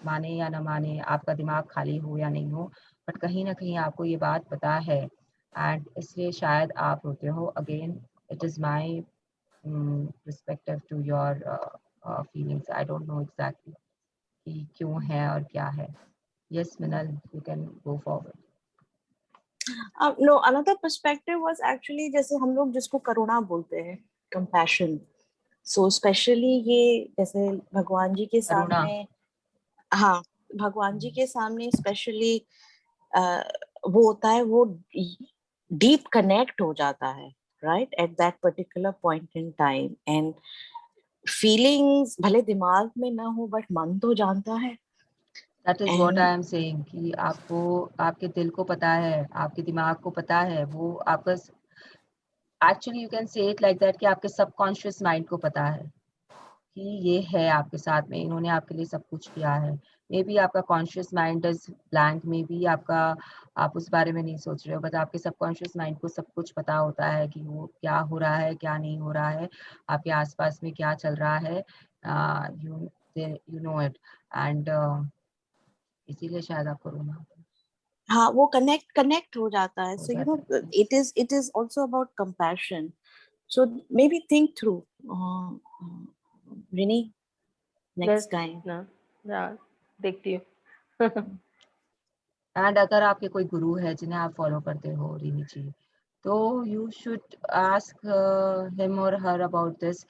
माने या ना माने, आपका दिमाग खाली हो या नहीं हो, बट कहीं ना कहीं आपको ये बात पता है एंड इसलिए शायद आप रोते हो। Again, it is my perspective to your feelings. I don't know exactly कि क्यों है और क्या है. Yes, Minal, you can go forward. No, another perspective was actually जैसे हम लोग जिसको करुणा बोलते हैं, compassion. So especially ये जैसे भगवान जी के करुणा. सामने, हाँ, भगवान जी के सामने स्पेशली वो होता है, वो डीप कनेक्ट हो जाता है, right, at that particular point in time. And feelings भले दिमाग में ना हो बट मन तो जानता है. That is what I am saying कि आपको आपके दिल को पता है, आपके दिमाग को पता है, वो आपका actually you can say it like that कि आपके subconscious mind को पता है कि ये है आपके साथ में, इन्होंने आपके लिए सब कुछ किया है. मे बी आपका conscious mind is blank, may be आपका आप उस बारे में नहीं सोच रहे हो, बट आपके सबकॉन्शियस माइंड को सब कुछ पता होता है कि वो क्या हो रहा है, क्या नहीं हो रहा है, आपके आसपास में क्या चल रहा है. You know it. एंड इसीलिए शायद आपको रोना. हाँ, वो कनेक्ट हो जाता है. So you know, it is also about compassion. So maybe think through, Rini, next time. ना देखती हूँ. एंड अगर आपके कोई गुरु है जिन्हें आप फॉलो करते हो रीनी जी, तो यू शुड आस्क हिम और हर अबाउट दिस,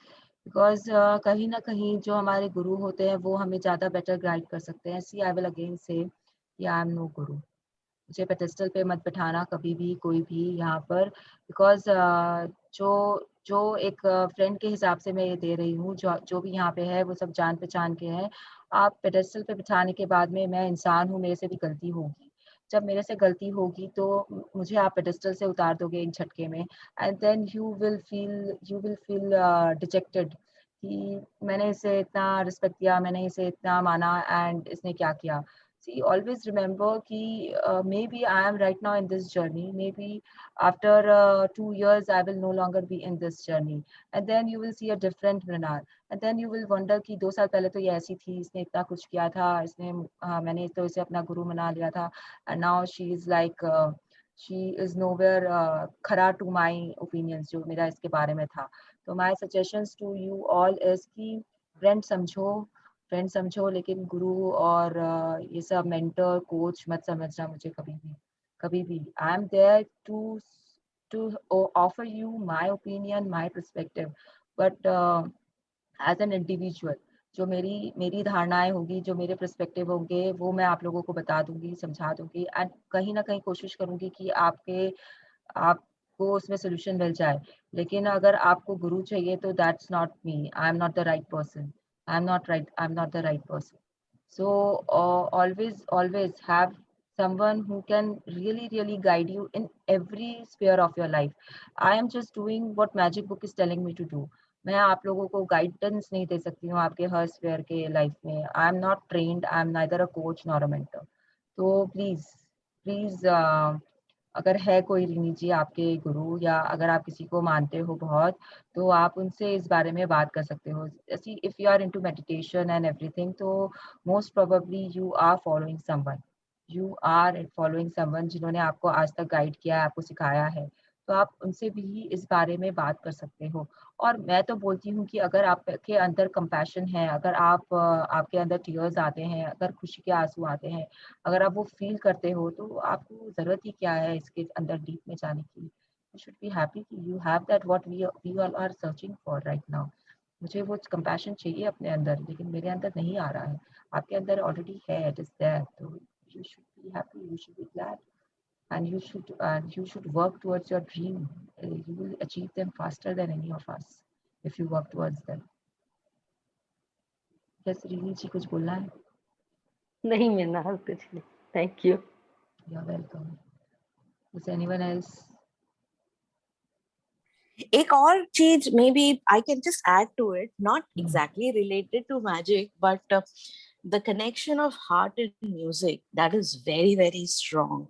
बिकॉज कहीं ना कहीं जो हमारे गुरु होते हैं वो हमें ज़्यादा बेटर गाइड कर सकते हैं. सी आई विल अगेन से आई एम नो गुरु. मुझे पेडेस्टल पे मत बिठाना कभी भी, कोई भी यहाँ पर, बिकॉज जो जो एक फ्रेंड के हिसाब से मैं ये दे रही हूँ, जो भी यहाँ पे है वो सब जान पहचान के हैं. आप पेडेस्टल पे बिठाने के बाद में, मैं इंसान हूँ, मेरे से भी गलती होगी. जब मेरे से गलती होगी तो मुझे आप पेडेस्टल से उतार दोगे एक झटके में, and then you will feel dejected कि मैंने इसे इतना रिस्पेक्ट दिया, मैंने इसे इतना माना, एंड इसने क्या किया. See, always remember कि maybe I am right now in this journey. Maybe after 2 years I will no longer be in this journey, and then you will see a different Mrinar, and then you will wonder कि 2 साल पहले तो ये ऐसी थी, इसने इतना कुछ किया था, इसने मैंने तो इसे अपना गुरु बना लिया था, and now she is like she is nowhere खरा to my opinions जो मेरा इसके बारे में था. तो my suggestions to you all is कि फ्रेंड समझो, लेकिन गुरु और ये सब मेंटर कोच मत समझना मुझे कभी भी. I am there to offer you my opinion, my perspective, but as an individual जो मेरी धारणाएं होगी, जो मेरे पर्सपेक्टिव होंगे, वो मैं आप लोगों को बता दूंगी, समझा दूंगी, एंड कहीं ना कहीं कोशिश करूंगी कि आपको उसमें सोल्यूशन मिल जाए. लेकिन अगर आपको गुरु चाहिए तो that's not me. I am not the right person. I'm not the right person. So always have someone who can really guide you in every sphere of your life. I am just doing what magic book is telling me to do. मैं आप लोगों को guidance नहीं दे सकती हूँ आपके हर sphere के life में. I am not trained, I am neither a coach nor a mentor. तो प्लीज अगर है कोई रीनी जी आपके गुरु, या अगर आप किसी को मानते हो बहुत, तो आप उनसे इस बारे में बात कर सकते हो. If you are into meditation and everything, तो most probably you are following someone जिन्होंने आपको आज तक गाइड किया है, आपको सिखाया है. तो आप उनसे भी इस बारे में बात कर सकते हो. और मैं तो बोलती हूँ कि अगर आपके अंदर कंपैशन है, अगर आपके अंदर टीयर्स आते हैं, अगर खुशी के आंसू आते हैं, अगर आप वो फील करते हो, तो आपको जरूरत ही क्या है इसके अंदर डीप में जाने की. यू शुड बी हैप्पी कि you have that what we all are searching for right now. मुझे वो कंपैशन चाहिए अपने अंदर, लेकिन मेरे अंदर नहीं आ रहा है. आपके अंदर ऑलरेडी है, इट इज देयर. तो you should be happy, you should be glad, and you should work towards your dream. You will achieve them faster than any of us if you work towards them. Yes, Rini ji, कुछ बोलना है? नहीं मिलना कुछ नहीं. Thank you. You're welcome. Is anyone else? एक और चीज, maybe I can just add to it, not exactly related to magic, but the connection of heart and music, that is very strong.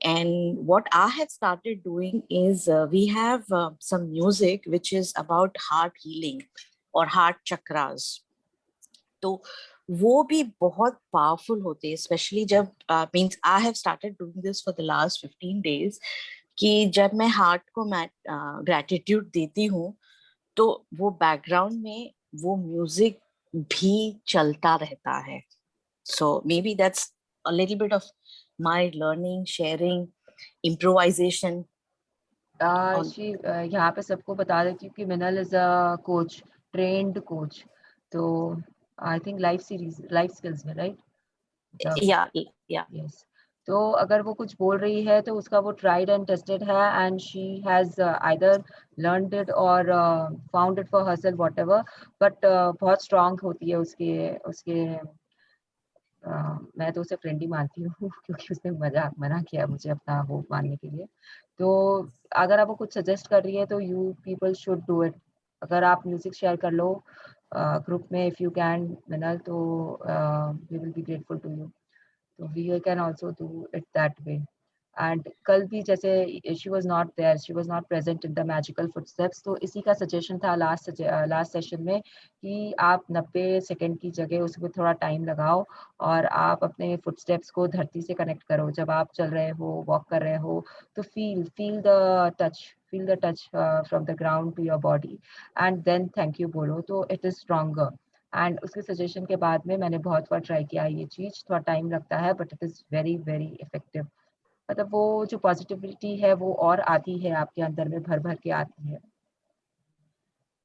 And what I have started doing is we have some music which is about heart healing or heart chakras. तो वो भी बहुत powerful होते हैं, especially जब means I have started doing this for the last 15 days कि जब मैं heart को gratitude देती हूँ, तो वो बैकग्राउंड में वो म्यूजिक भी चलता रहता है. So maybe that's a little bit of my learning, sharing, improvisation. on- यहाँ पे सबको बता देती हूँ कि Minal is a coach, trained coach. तो आई थिंक लाइफ स्किल्स में, राइट? yeah, yeah. यस. तो अगर वो कुछ बोल रही है तो उसका वो ट्राइड एंड टेस्टेड है, and she has either learned it or found it for herself, whatever. But बहुत स्ट्रांग होती है उसके उसके मैं तो उसे फ्रेंड ही मानती हूँ क्योंकि उसने मना किया मुझे अपना वो मानने के लिए. तो अगर आप वो कुछ सजेस्ट कर रही है तो you people should do it. अगर आप म्यूजिक शेयर कर लो ग्रुप में, इफ यू कैन मिनल, तो we will be grateful to you. So we can also do it that way. And कल भी जैसे she was not there, she was not present in the magical footsteps. तो इसी का suggestion था last session में कि आप 90 सेकंड की जगह उसमें थोड़ा टाइम लगाओ और आप अपने फुटस्टेप्स को धरती से कनेक्ट करो. जब आप चल रहे हो, वॉक कर रहे हो, तो feel the touch from the ground to your body, and then thank you बोलो, तो इट इज स्ट्रॉन्गर. एंड उसके सजेशन के बाद में मैंने बहुत बार ट्राई किया ये चीज. थोड़ा टाइम लगता है but it is very very effective. मतलब वो जो पॉजिटिविटी है वो और आती है आपके अंदर में, भर भर के आती है.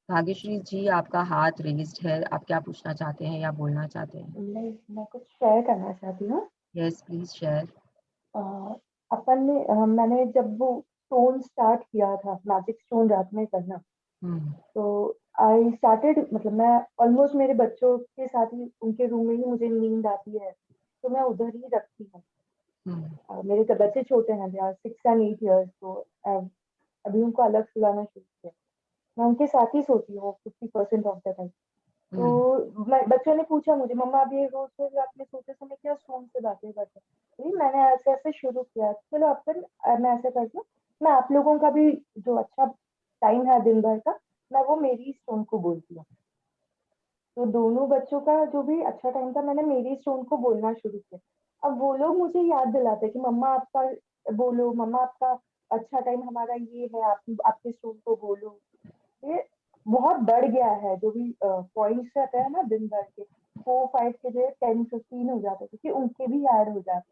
भाग्यश्री जी, आपका हाथ रेज्ड है, आप क्या पूछना चाहते हैं या बोलना चाहते हैं? मैं कुछ शेयर करना चाहती हूँ. Yes please share. अपन ने मैंने जब वो स्टोन स्टार्ट किया था, मैजिक स्टोन रात में करना, तो आई स्टार्टेड, मतलब मैं ऑलमोस्ट मेरे बच्चों के साथ ही उनके रूम में ही मुझे नींद आती है तो मैं उधर ही रखती हूँ. मेरे तो बच्चे छोटे हैं, दे आर 6 and 8 years, तो अभी उनको अलग सुलाना शुरू किया. मैं उनके साथ ही सोती हूँ 50% ऑफ द टाइम. तो बच्चों ने पूछा मुझे, मम्मा अब ये रोज रात में सोते समय क्या स्टोन से बातें करते हैं? मैंने ऐसे ऐसे शुरू किया, चलो अब मैं ऐसे करती हूँ, मैं आप लोगों का भी जो अच्छा टाइम है दिन भर का, मैं वो मेरी स्टोन को बोलती हूँ. तो दोनों बच्चों का जो भी अच्छा टाइम था, मैंने मेरी स्टोन को बोलना शुरू किया. अब वो लोग मुझे याद दिलाते कि मम्मा आपका बोलो, मम्मा आपका अच्छा टाइम हमारा ये है, आप आपके स्टोन को बोलो. ये बहुत बढ़ गया है. जो भी पॉइंट्स रहते हैं ना दिन भर के, 4-5 के जो 10-15 हो जाते हैं, क्योंकि उनके भी ऐड हो जाते हैं.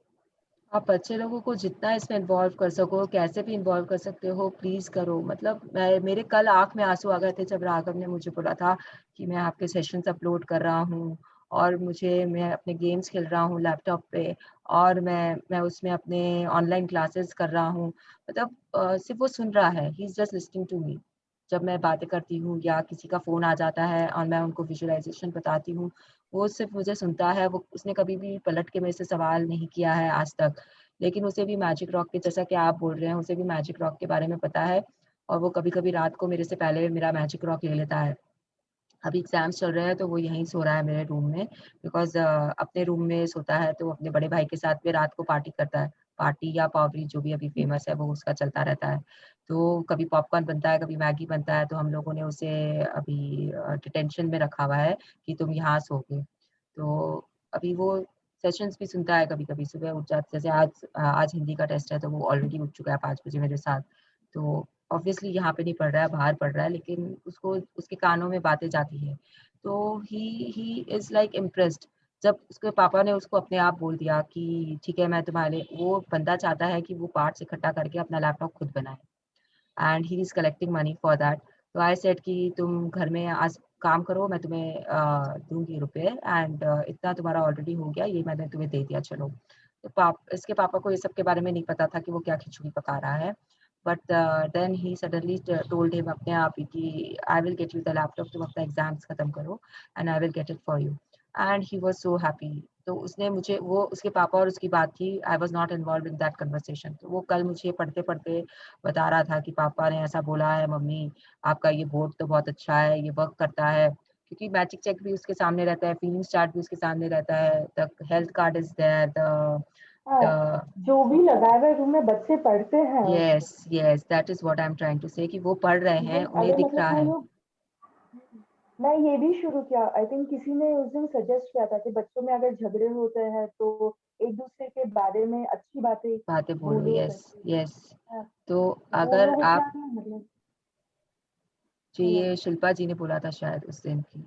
आप बच्चे लोगों को जितना इसमें इन्वॉल्व कर सको, कैसे भी इन्वॉल्व कर सकते हो, प्लीज करो. मतलब मेरे कल आंख में आंसू आ गए थे जब राघव ने मुझे बोला था कि मैं आपके सेशंस अपलोड कर रहा हूँ और मैं अपने गेम्स खेल रहा हूँ लैपटॉप पे, और मैं उसमें अपने ऑनलाइन क्लासेस कर रहा हूँ. मतलब सिर्फ वो सुन रहा है, he is just listening to me. जब मैं बातें करती हूँ या किसी का फोन आ जाता है और मैं उनको विजुअलाइजेशन बताती हूँ, वो सिर्फ मुझे सुनता है. वो उसने कभी भी पलट के मेरे से सवाल नहीं किया है आज तक. लेकिन उसे भी मैजिक रॉक के, जैसा कि आप बोल रहे हैं, उसे भी मैजिक रॉक के बारे में पता है. और वो कभी कभी रात को मेरे से पहले मेरा मैजिक रॉक ले लेता है. अभी एग्जाम्स चल रहे हैं तो वो यहीं सो रहा है मेरे रूम में, बिकॉज अपने रूम में सोता है तो अपने बड़े भाई के साथ में रात को पार्टी करता है. पार्टी या पावरी जो भी अभी फेमस है वो उसका चलता रहता है. तो कभी पॉपकॉर्न बनता है, कभी मैगी बनता है, तो हम लोगों ने उसे अभी डिटेंशन में रखा हुआ है कि तुम यहाँ सोगे. तो अभी वो सेशंस भी सुनता है. कभी कभी सुबह उठ जाता, जैसे आज हिंदी का टेस्ट है तो वो ऑलरेडी उठ चुका है 5 बजे मेरे साथ. तो ऑब्वियसली यहाँ पे नहीं पढ़ रहा है, बाहर पढ़ रहा है, लेकिन उसको उसके कानों में बातें जाती है. तो ही इज लाइक इम्प्रेस्ड. जब उसके पापा ने उसको अपने आप बोल दिया कि ठीक है मैं तुम्हारे, वो बंदा चाहता है कि वो पार्ट्स इकट्ठा करके अपना लैपटॉप खुद बनाए, and he is collecting money for that. तो आई सेड कि तुम घर में आज काम करो, मैं तुम्हें दूंगी रुपए, एंड इतना तुम्हारा ऑलरेडी हो गया, ये मैंने तुम्हें दे दिया, चलो. तो इसके पापा को ये सब के बारे में नहीं पता था कि वो क्या खिचड़ी पका रहा है. But then he suddenly told him अपने आप ही कि I will get you the laptop, तुम अपना एग्जाम्स खत्म करो and I will get it for you. And he was so happy. तो उसने मुझे, वो उसके पापा और उसकी बात थी, I was not involve in that conversation. तो वो कल मुझे पढ़ते पढ़ते बता रहा था कि पापा ने ऐसा बोला है, मम्मी आपका ये बोर्ड तो बहुत अच्छा है, ये वर्क करता है, क्योंकि मैजिक चेक भी उसके सामने रहता है, फीलिंग्स चार्ट भी उसके सामने रहता है, the health card is there, जो भी लगाए हुए रूम में बच्चे पढ़ते हैं उसको. Yes that is what I am trying to say, कि वो पढ़ रहे हैं, उन्हें दिख रहा वो है. लोग, मैं ये भी शुरू किया. आई थिंक किसी ने उस दिन सजेस्ट किया था कि बच्चों में अगर झगड़े होते हैं तो एक दूसरे के बारे में अच्छी बातें बोलो. बोलो यस करके. यस. हाँ, तो वो अगर लोग आप क्या, मतलब जो ये शिल्पा जी ने बोला था शायद उस दिन की।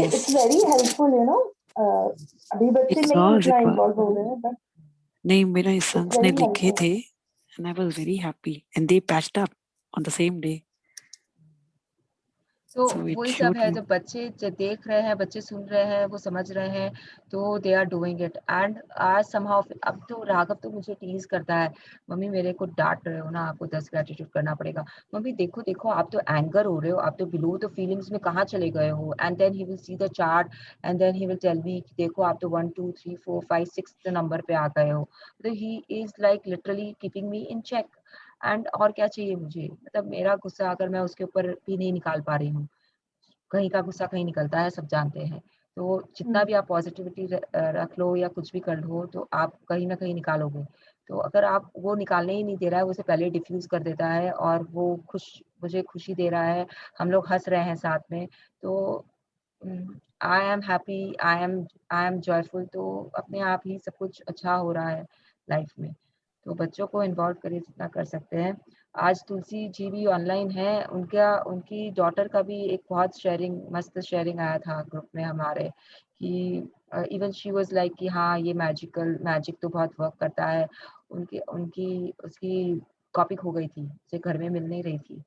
It's very helpful you know. अभी बच्चे It's नहीं all इतना required. इन्वॉल्व हो रहे हैं बट नहीं, मेरा इट्स सन्स ने वेरी लिखे हेल्पफुल। थे and I was very happy and they patched up on the same day. तो So it वही सब showed है, me. जब बच्चे देख रहे हैं, बच्चे सुन रहे हैं, वो समझ रहे हैं, तो they are doing it. And आज समहाउ अब तो राघव तो मुझे टीज करता है, मम्मी मेरे को डांट रहे हो ना, आपको 10 ग्रेटिट्यूड करना पड़ेगा। मम्मी देखो देखो, आप तो एंगर हो रहे हो, आप तो बिलो द फीलिंग्स में कहाँ चले गए हो। And then he will see the chart and then he will tell me देखो आप तो 1 2 3 4 5 6 नंबर पे आ गए हो। तो he is like literally keeping me in check. And और क्या चाहिए मुझे, मतलब मेरा गुस्सा अगर मैं उसके ऊपर भी नहीं निकाल पा रही हूँ, कहीं का गुस्सा कहीं निकलता है, सब जानते हैं। तो जितना भी आप पॉजिटिविटी रख लो या कुछ भी कर लो, तो आप कहीं ना कहीं निकालोगे। तो अगर आप वो निकालने ही नहीं दे रहा है, वो उसे पहले डिफ्यूज कर देता है और वो मुझे खुशी दे रहा है, हम लोग हंस रहे हैं साथ में, तो I am happy, I am joyful. तो अपने आप ही सब कुछ अच्छा हो रहा है लाइफ में। तो बच्चों को इन्वॉल्व करिए जितना कर सकते हैं। आज तुलसी जी भी ऑनलाइन है, उनकी डॉटर का भी एक बहुत मस्त शेयरिंग आया था ग्रुप में हमारे, कि इवन शी वाज लाइक कि हाँ ये मैजिक तो बहुत वर्क करता है। उनकी उनकी उसकी कॉपी खो गई थी, उसे घर में मिल नहीं रही थी,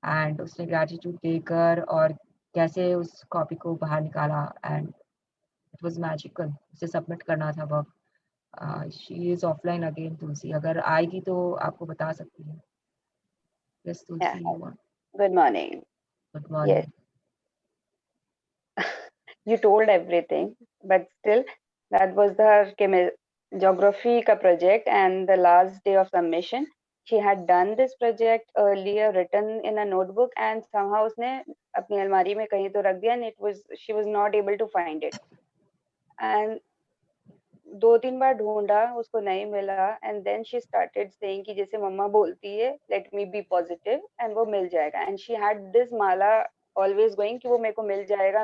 एंड उसने ग्रेटिट्यूड देकर और कैसे उस कॉपी को बाहर निकाला, एंड इट वाज मैजिकल। उसे सबमिट करना था work. She is offline again Tulsi, अगर आएगी तो आपको बता सकती है। Yes, Yeah. Tulsi, you want. Good morning. Good Yes, morning. you told everything, but still, that was the geography ka project and the last day of submission. She had done this project earlier, written in a notebook, and somehow उसने अपनी अलमारी में कहीं तो रख दिया, and she was not able to find it. And 2-3 बार ढूंढा, उसको नहीं मिला, and then she started saying कि जैसे मम्मा बोलती है, let me be positive, and वो मिल जाएगा. And she had this mala always going कि वो मेरे को मिल जाएगा.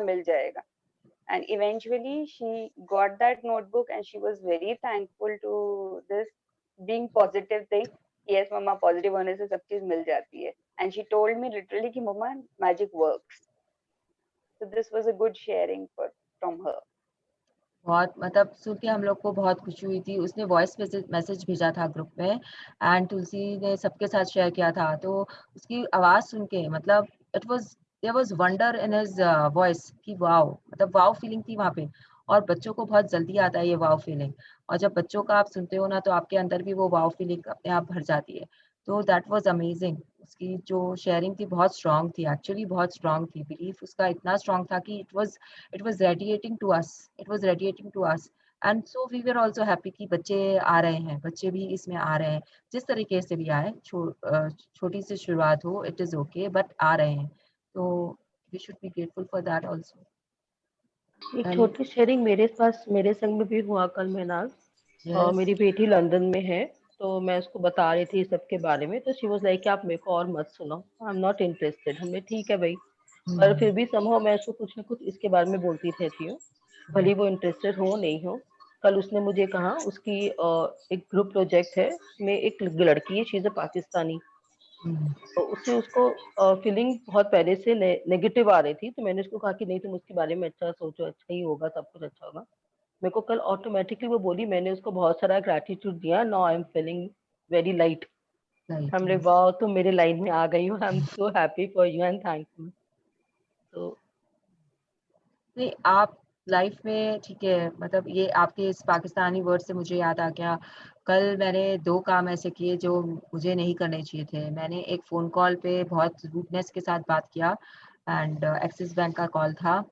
And eventually she got that notebook and she was very thankful to this being positive thing. Yes, mama, positive होने से सब चीज मिल जाती है. And she told me literally कि mama, magic works. So this was a good sharing from her. बहुत मतलब सुन के हम लोग को बहुत खुशी हुई थी। उसने वॉइस मैसेज भेजा था ग्रुप में, एंड तुलसी ने सबके साथ शेयर किया था। तो उसकी आवाज सुन के मतलब there was wonder in his voice कि वाओ, मतलब वाओ फीलिंग थी वहाँ पे। और बच्चों को बहुत जल्दी आता है ये वाओ फीलिंग, और जब बच्चों का आप सुनते हो ना, तो आपके अंदर भी वो वाओ फीलिंग अपने आप भर जाती है। तो दैट वाज अमेजिंग। उसकी जो शेयरिंग थी बहुत स्ट्रांग थी, एक्चुअली बहुत स्ट्रांग थी। बिलीफ उसका इतना स्ट्रांग था कि it was radiating to us, and so we were also happy कि बच्चे आ रहे हैं, बच्चे भी इसमें आ रहे हैं, जिस तरीके से भी आए, छोटी सी शुरुआत हो, it is okay, but आ रहे हैं। तो we should be grateful for that also. एक छोटी शेयरिंग मेरे संग में भी हुआ कल मैनाज। Yes. मेरी बेटी लंदन में है, तो मैं उसको बता रही थी सबके बारे में, तो शी वाज लाइक आप मेरे को और मत सुनो, आई एम नॉट इंटरेस्टेड। हमने ठीक है भाई, पर फिर भी समहाउ मैं उसको कुछ ना कुछ इसके बारे में बोलती रहती हूँ, भले वो इंटरेस्टेड हो नहीं हो। कल उसने मुझे कहा उसकी एक ग्रुप प्रोजेक्ट है, उसमें एक लड़की है, शी इज अ पाकिस्तानी, तो उसको फीलिंग बहुत पहले से नेगेटिव आ रही थी। तो मैंने उसको कहा कि नहीं, तुम उसके बारे में अच्छा सोचो, अच्छा ही होगा, सब कुछ अच्छा होगा। मेरे को कल ऑटोमेटिकली वो बोली, मैंने उसको बहुत सारा ग्रेटिट्यूड दिया, now I am feeling very light. हमने वाह, तुम मेरे लाइन में आ गई हो, I am so happy for you and thankful. तो नहीं, आप लाइफ में ठीक है, मतलब ये आपके इस पाकिस्तानी वर्ड से मुझे याद आ गया। कल मैंने 2 काम ऐसे किए जो मुझे नहीं करने चाहिए थे। मैंने एक फ़ोन कॉल पे बहुत रूडनेस के साथ बात किया, एंड एक्सिस बैंक का कॉल था।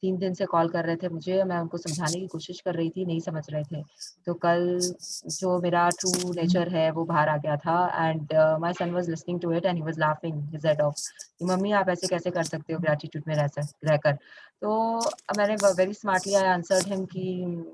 3 दिन से कॉल कर रहे थे मुझे, मैं उनको समझाने की कोशिश कर रही थी, नहीं समझ रहे थे। तो कल जो मेरा ट्रू नेचर है वो बाहर आ गया था, and my son was listening to it and he was laughing his head off कि मम्मी आप ऐसे कैसे कर सकते हो ग्रेटिट्यूड में रहकर। तो मैंने very smartly I answered him कि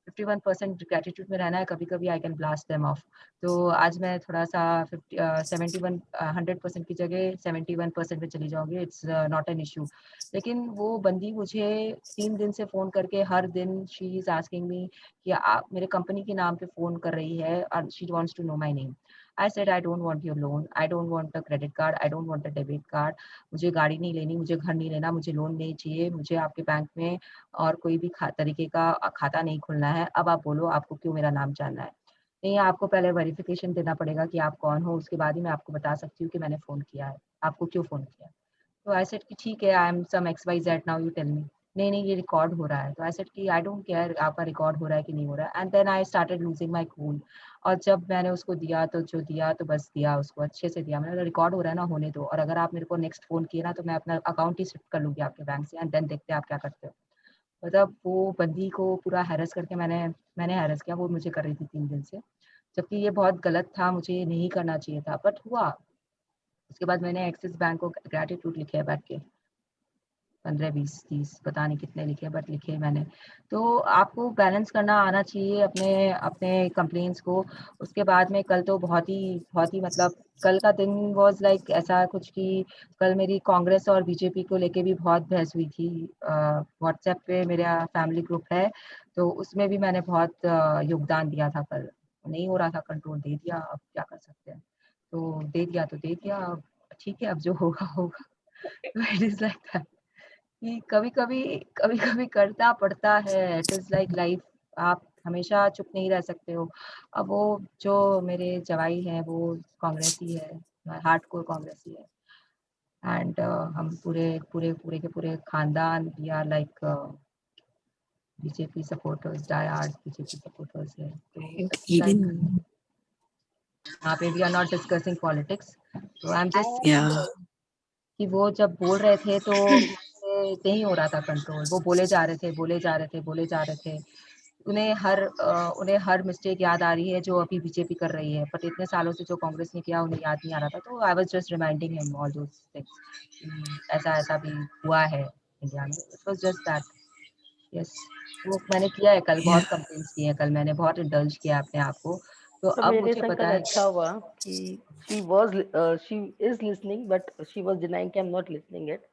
51% ग्रेटिट्यूड में रहना है, कभी-कभी I can blast them of. तो आज मैं थोड़ा सा 100% की जगह 71% पे चली जाऊंगी, इट्स नॉट एन इशू। लेकिन वो बंदी मुझे 3 दिन से फ़ोन करके हर दिन शी इज़ आस्किंग मी कि आप मेरे कंपनी के नाम पे फ़ोन कर रही है, और she wants to know my name. I said I don't want your loan, I don't want a credit card, I don't want a debit card. मुझे गाड़ी नहीं लेनी, मुझे घर नहीं लेना, मुझे लोन नहीं चाहिए, मुझे आपके बैंक में और कोई भी तरीके का खाता नहीं खुलना है. अब आप बोलो आपको क्यों मेरा नाम जानना है? नहीं, आपको पहले वेरिफिकेशन देना पड़ेगा कि आप कौन हो, उसके बाद ही मैं आपको बता सकती हूँ कि मैंने फ़ोन किया है, आपको क्यों फ़ोन किया. तो आई सेड कि ठीक है, I am some XYZ, now you tell me. नहीं नहीं, ये रिकॉर्ड हो रहा है. तो आई सेड कि आई डोंट केयर आपका रिकॉर्ड हो रहा है कि नहीं हो रहा है. And then I started losing my cool. और जब मैंने उसको दिया तो जो दिया तो बस दिया, उसको अच्छे से दिया. मैंने रिकॉर्ड हो रहा है ना, होने दो, और अगर आप मेरे को नेक्स्ट फ़ोन किए ना तो मैं अपना अकाउंट ही शिफ्ट कर लूँगी आपके बैंक से, एंड देन देखते हैं आप क्या करते हो. मतलब वो बंदी को पूरा हैरेस करके मैंने हैरेस किया. वो मुझे कर रही थी 3 दिन से, जबकि ये बहुत गलत था, मुझे ये नहीं करना चाहिए था, बट हुआ. उसके बाद मैंने एक्सिस बैंक को ग्रैटिट्यूड लिखे है बैठ के, 15, 20, 30 पता नहीं कितने लिखे, बट लिखे मैंने. तो आपको बैलेंस करना आना चाहिए अपने अपने कंप्लेंट्स को. उसके बाद में कल तो बहुत ही मतलब कल का दिन वाज लाइक ऐसा कुछ कि कल मेरी कांग्रेस और बीजेपी को लेके भी बहुत बहस हुई थी. व्हाट्सएप पे मेरा फैमिली ग्रुप है, तो उसमें भी मैंने बहुत योगदान दिया था. कल नहीं हो रहा था कंट्रोल, दे दिया, अब क्या कर सकते हैं. तो दे दिया तो दे दिया, अब ठीक है, अब जो होगा होगा. तो इट इज लाइक दैट कि कभी-कभी करना पड़ता है. It is like life. आप हमेशा चुप नहीं रह सकते हो. अब वो जो मेरे जवाई हैं वो कांग्रेसी है, हार्डकोर कांग्रेसी है. एंड हम पूरे पूरे पूरे के पूरे खानदान we are like BJP supporters, die hard BJP supporters है. तो इट्स लाइक Even यहाँ पे we are not discussing politics. तो आई एम जस्ट yeah, कि वो जब बोल रहे थे तो मुझसे नहीं हो रहा था कंट्रोल. वो बोले जा रहे थे. उन्हें हर मिस्टेक याद आ रही है जो अभी बीजेपी कर रही है, बट इतने सालों से जो कांग्रेस ने किया उन्हें याद नहीं आ रहा था. तो I was just reminding him all those things. ऐसा भी हुआ है इंडिया में. It was just that. Yes, वो मैंने किया है कल, yeah. बहुत कंप्लेंट्स किए हैं कल मैंने, बहुत इंडल्ज किया अपने आप को. तो तो अब मेरे मुझे पता संकट है. अच्छा हुआ कि she is listening but she was denying कि I'm not listening it,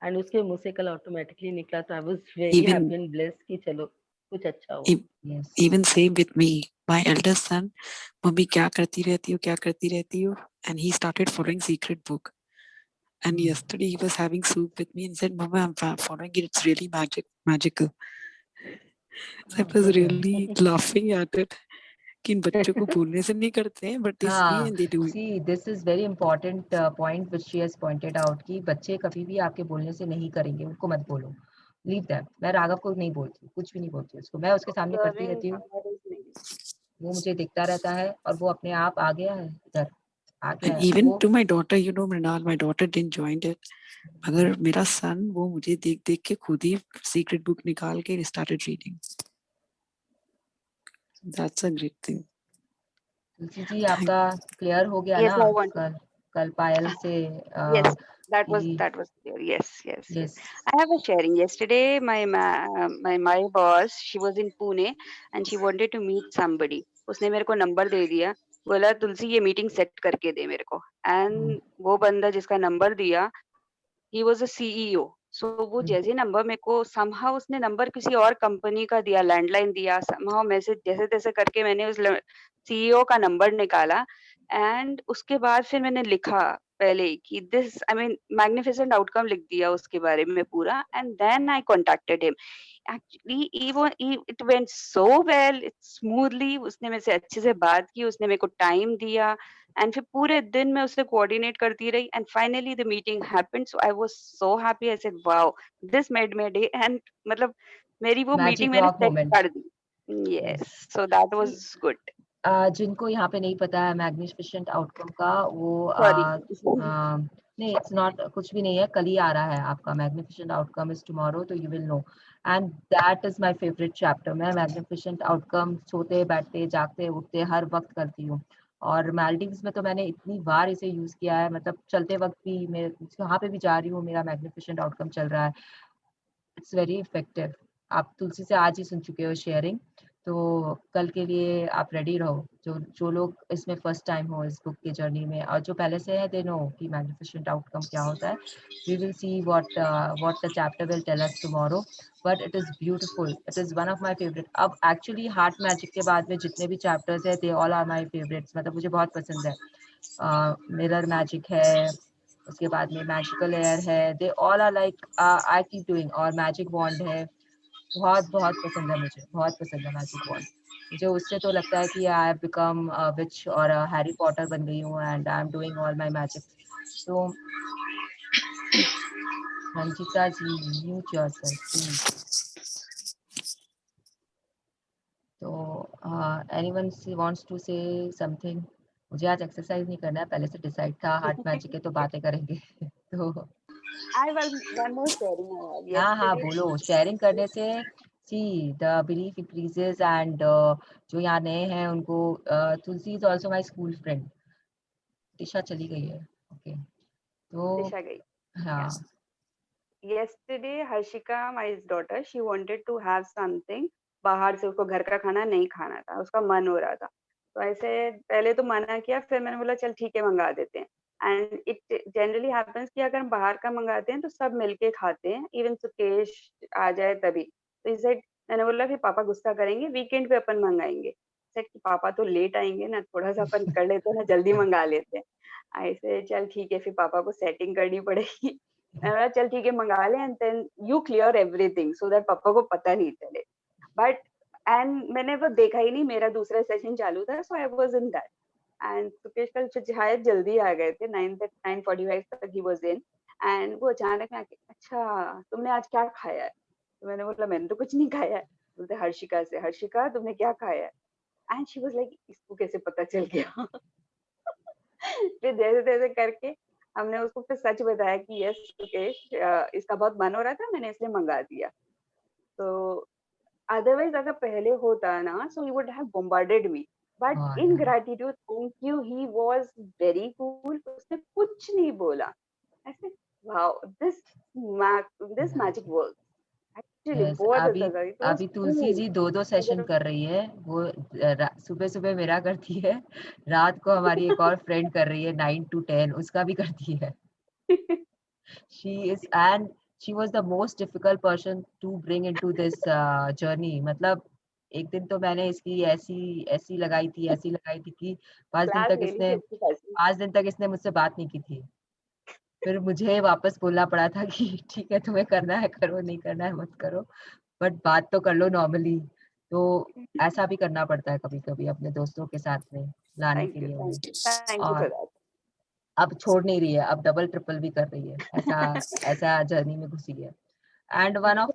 and उसके मुंह से कल ऑटोमेटिकली निकला. तो I was very Even happy and blessed कि चलो कुछ अच्छा हुआ. e- yes. even same with me. My eldest son, mummy क्या करती रहती हो, and he started following secret book. And yesterday he was having soup with me and said, "Mama, I'm following it. It's really magical." So I was really laughing at it. कि इन बच्चों को बोलने से नहीं करते हैं, but they see हाँ, and they do it. See this is very important point which she has pointed out कि बच्चे कभी भी आपके बोलने से नहीं करेंगे, उनको मत बोलो. Leave them. मैं राघव को नहीं बोलती, कुछ भी नहीं बोलती उसको. मैं उसके सामने करती Observing रहती हूँ, somebody's name. वो मुझे दिखता रहता है और वो अपने आप आ गया है इधर, आ गया And है even वो. to my daughter, you know, Mrinal, my daughter didn't join it. मगर मेरा son वो मुझे देख के खुद ही secret book निकाल के started reading. That's a great thing. Tulsi ji आपका क्लियर हो गया Yes, ना I want to. कल पायल से Yes, that was कि. clear. Yes. Yes. I have a sharing. Yesterday, my boss, she was in Pune and she wanted to meet somebody. उसने मेरे को नंबर दे दिया, बोला तुलसी ये मीटिंग सेट करके दे मेरे को. एंड वो बंदा जिसका नंबर दिया, he was a CEO. So वो जैसे नंबर मेरे को somehow उसने नंबर किसी और कंपनी का दिया, लैंडलाइन दिया, somehow मैसेज जैसे तैसे करके मैंने उस CEO का नंबर निकाला. एंड उसके बाद फिर मैंने लिखा पहले ही कि this I mean magnificent outcome लिख दिया उसके बारे में पूरा. And then I contacted him. Actually it went so well, it's smoothly. उसने मेरे से अच्छे से बात की, उसने मेरे को टाइम दिया एंड फिर पूरे दिन मैं उससे कोऑर्डिनेट करती रही. And finally the meeting happened. So I was so happy. I said wow, this made my day. And मतलब मेरी वो मीटिंग मैजिक मैंने रॉक सेट मोमेंट. कर दी. Yes, so that was good. जिनको यहाँ पे नहीं पता है मैग्निफिसेंट आउटकम का, वो सॉरी. नहीं, इट्स नॉट, कुछ भी नहीं है. कल ही आ रहा है आपका मैग्निफिसेंट आउटकम इज टुमारो, तो you will know. And that is my favourite chapter. मैं मैग्निफिसेंट आउटकम सोते बैठते जागते उठते हर वक्त करती हूँ. और मालदीव्स में तो मैंने इतनी बार इसे यूज किया है, मतलब चलते वक्त भी, मैं जहाँ पे भी जा रही हूँ मेरा मैग्निफिसेंट आउटकम चल रहा है. It's very effective. आप तुलसी से आज ही सुन चुके हो शेयरिंग, तो कल के लिए आप रेडी रहो. जो लोग इसमें फर्स्ट टाइम हो इस बुक की जर्नी में, और जो पहले से है दे नो कि मैग्निफिसेंट आउटकम क्या होता है. We will see what the chapter will tell us tomorrow. But it is beautiful. It is one of my favourite. अब एक्चुअली हार्ट मैजिक के बाद में जितने भी चैप्टर्स है they all are my favourites. मतलब मुझे बहुत पसंद है. मिरर मैजिक है, उसके बाद में मैजिकल एयर है, they all are like I keep doing, और मैजिक वॉन्ड है, बहुत बहुत पसंद है मुझे, बहुत पसंद है मैजिक वॉन्ड मुझे। उससे तो लगता है कि आई हैव बिकम विच और हैरी पॉटर बन गई हूँ, and I am doing all my magic. तो Ranjita ji, mute yourself please. तो anyone wants to say something? मुझे आज एक्सरसाइज नहीं करना है, पहले से डिसाइड था, हार्ट मैजिक है तो बातें करेंगे। तो I have one more sharing. हाँ हाँ Yesterday, बोलो, शेयरिंग करने से see the belief increases, and जो यहाँ नए हैं उनको, Tulsi is also my school friend. Disha चली गई है, ओके। तो Disha gayi. हाँ Yesterday, Harshika, my daughter, she wanted to have something. बाहर से उसको घर का खाना नहीं खाना था, उसका मन हो रहा था। तो ऐसे पहले तो मना किया, फिर मैंने बोला चल ठीक है मंगा देते हैं। एंड इट जनरली हैपेंस कि अगर हम बाहर का मंगाते हैं तो सब मिलके खाते हैं, इवन सुकेश आ जाए तभी। तो इसे मैंने बोला फिर पापा गुस्सा करेंगे, वीकेंड पे अपन मंगाएंगे। सेड कि पापा तो लेट आएंगे ना, थोड़ा सा अपन कर लेते हैं ना, जल्दी मंगा लेते हैं। ऐसे चल ठीक है, फिर पापा को सेटिंग करनी पड़ेगी। मैंने बोला चल ठीक है मंगा ले, and then you clear everything so that पापा को पता नहीं चले। बट एंड मैंने वो देखा ही नहीं, मेरा दूसरा सेशन चालू था, so I was in that. And Sukesh कल शायद जल्दी आ गए थे, 9:45 तक ही वाज इन। एंड वो अचानक में आके, अच्छा तुमने आज क्या खाया है? तो मैंने बोला मैंने तो कुछ नहीं खाया है। बोलते हर्षिका से, हर्षिका तुमने क्या खाया है? एंड शी वाज लाइक इसको कैसे पता चल गया? फिर जैसे तैसे करके हमने उसको फिर सच बताया कि यस सुकेश, इसका बहुत मन हो रहा था, मैंने इसलिए मंगा दिया। तो अदरवाइज अगर पहले होता ना, so he would have bombarded me. But in gratitude, thank you, he was very cool, उसने कुछ नहीं बोला। ऐसे wow, this magic work actually yes. बहुत अभी अच्छा था, इट वाज अभी तुलसी कूल। जी दो सेशन कर रही है, वो सुबह सुबह मेरा करती है, रात को हमारी एक और फ्रेंड कर रही है 9 to 10, उसका भी करती है। she is and she was the most difficult person to bring into this journey। मतलब एक दिन तो मैंने इसकी ऐसी लगाई थी कि 5 दिन क्लास तक ले ली थी इसने अच्छी खासी। 5 दिन तक इसने मुझसे बात नहीं की थी। फिर मुझे वापस बोलना पड़ा था कि ठीक है तुम्हें करना है करो, नहीं करना है मत करो, बट बात तो कर लो नॉर्मली। तो ऐसा भी करना पड़ता है कभी कभी अपने दोस्तों के साथ में लाने के थैंक यू, लिए उन्हें। थैंक यू फॉर और दैट। अब छोड़ नहीं रही है, अब डबल ट्रिपल भी कर रही है, ऐसा जर्नी में घुसी है। And one of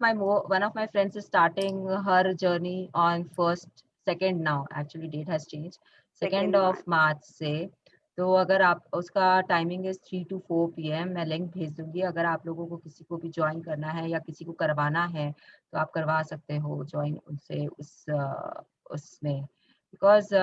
my friends is starting her journey on 1st, 2nd now, actually date has changed, 2nd second of March. March से। तो अगर आप उसका टाइमिंग इज 3 to 4 PM, मैं लिंक भेज दूंगी, अगर आप लोगों को किसी को भी ज्वाइन करना है या किसी को करवाना है तो आप करवा सकते हो ज्वाइन उनसे उसमें, बिकॉज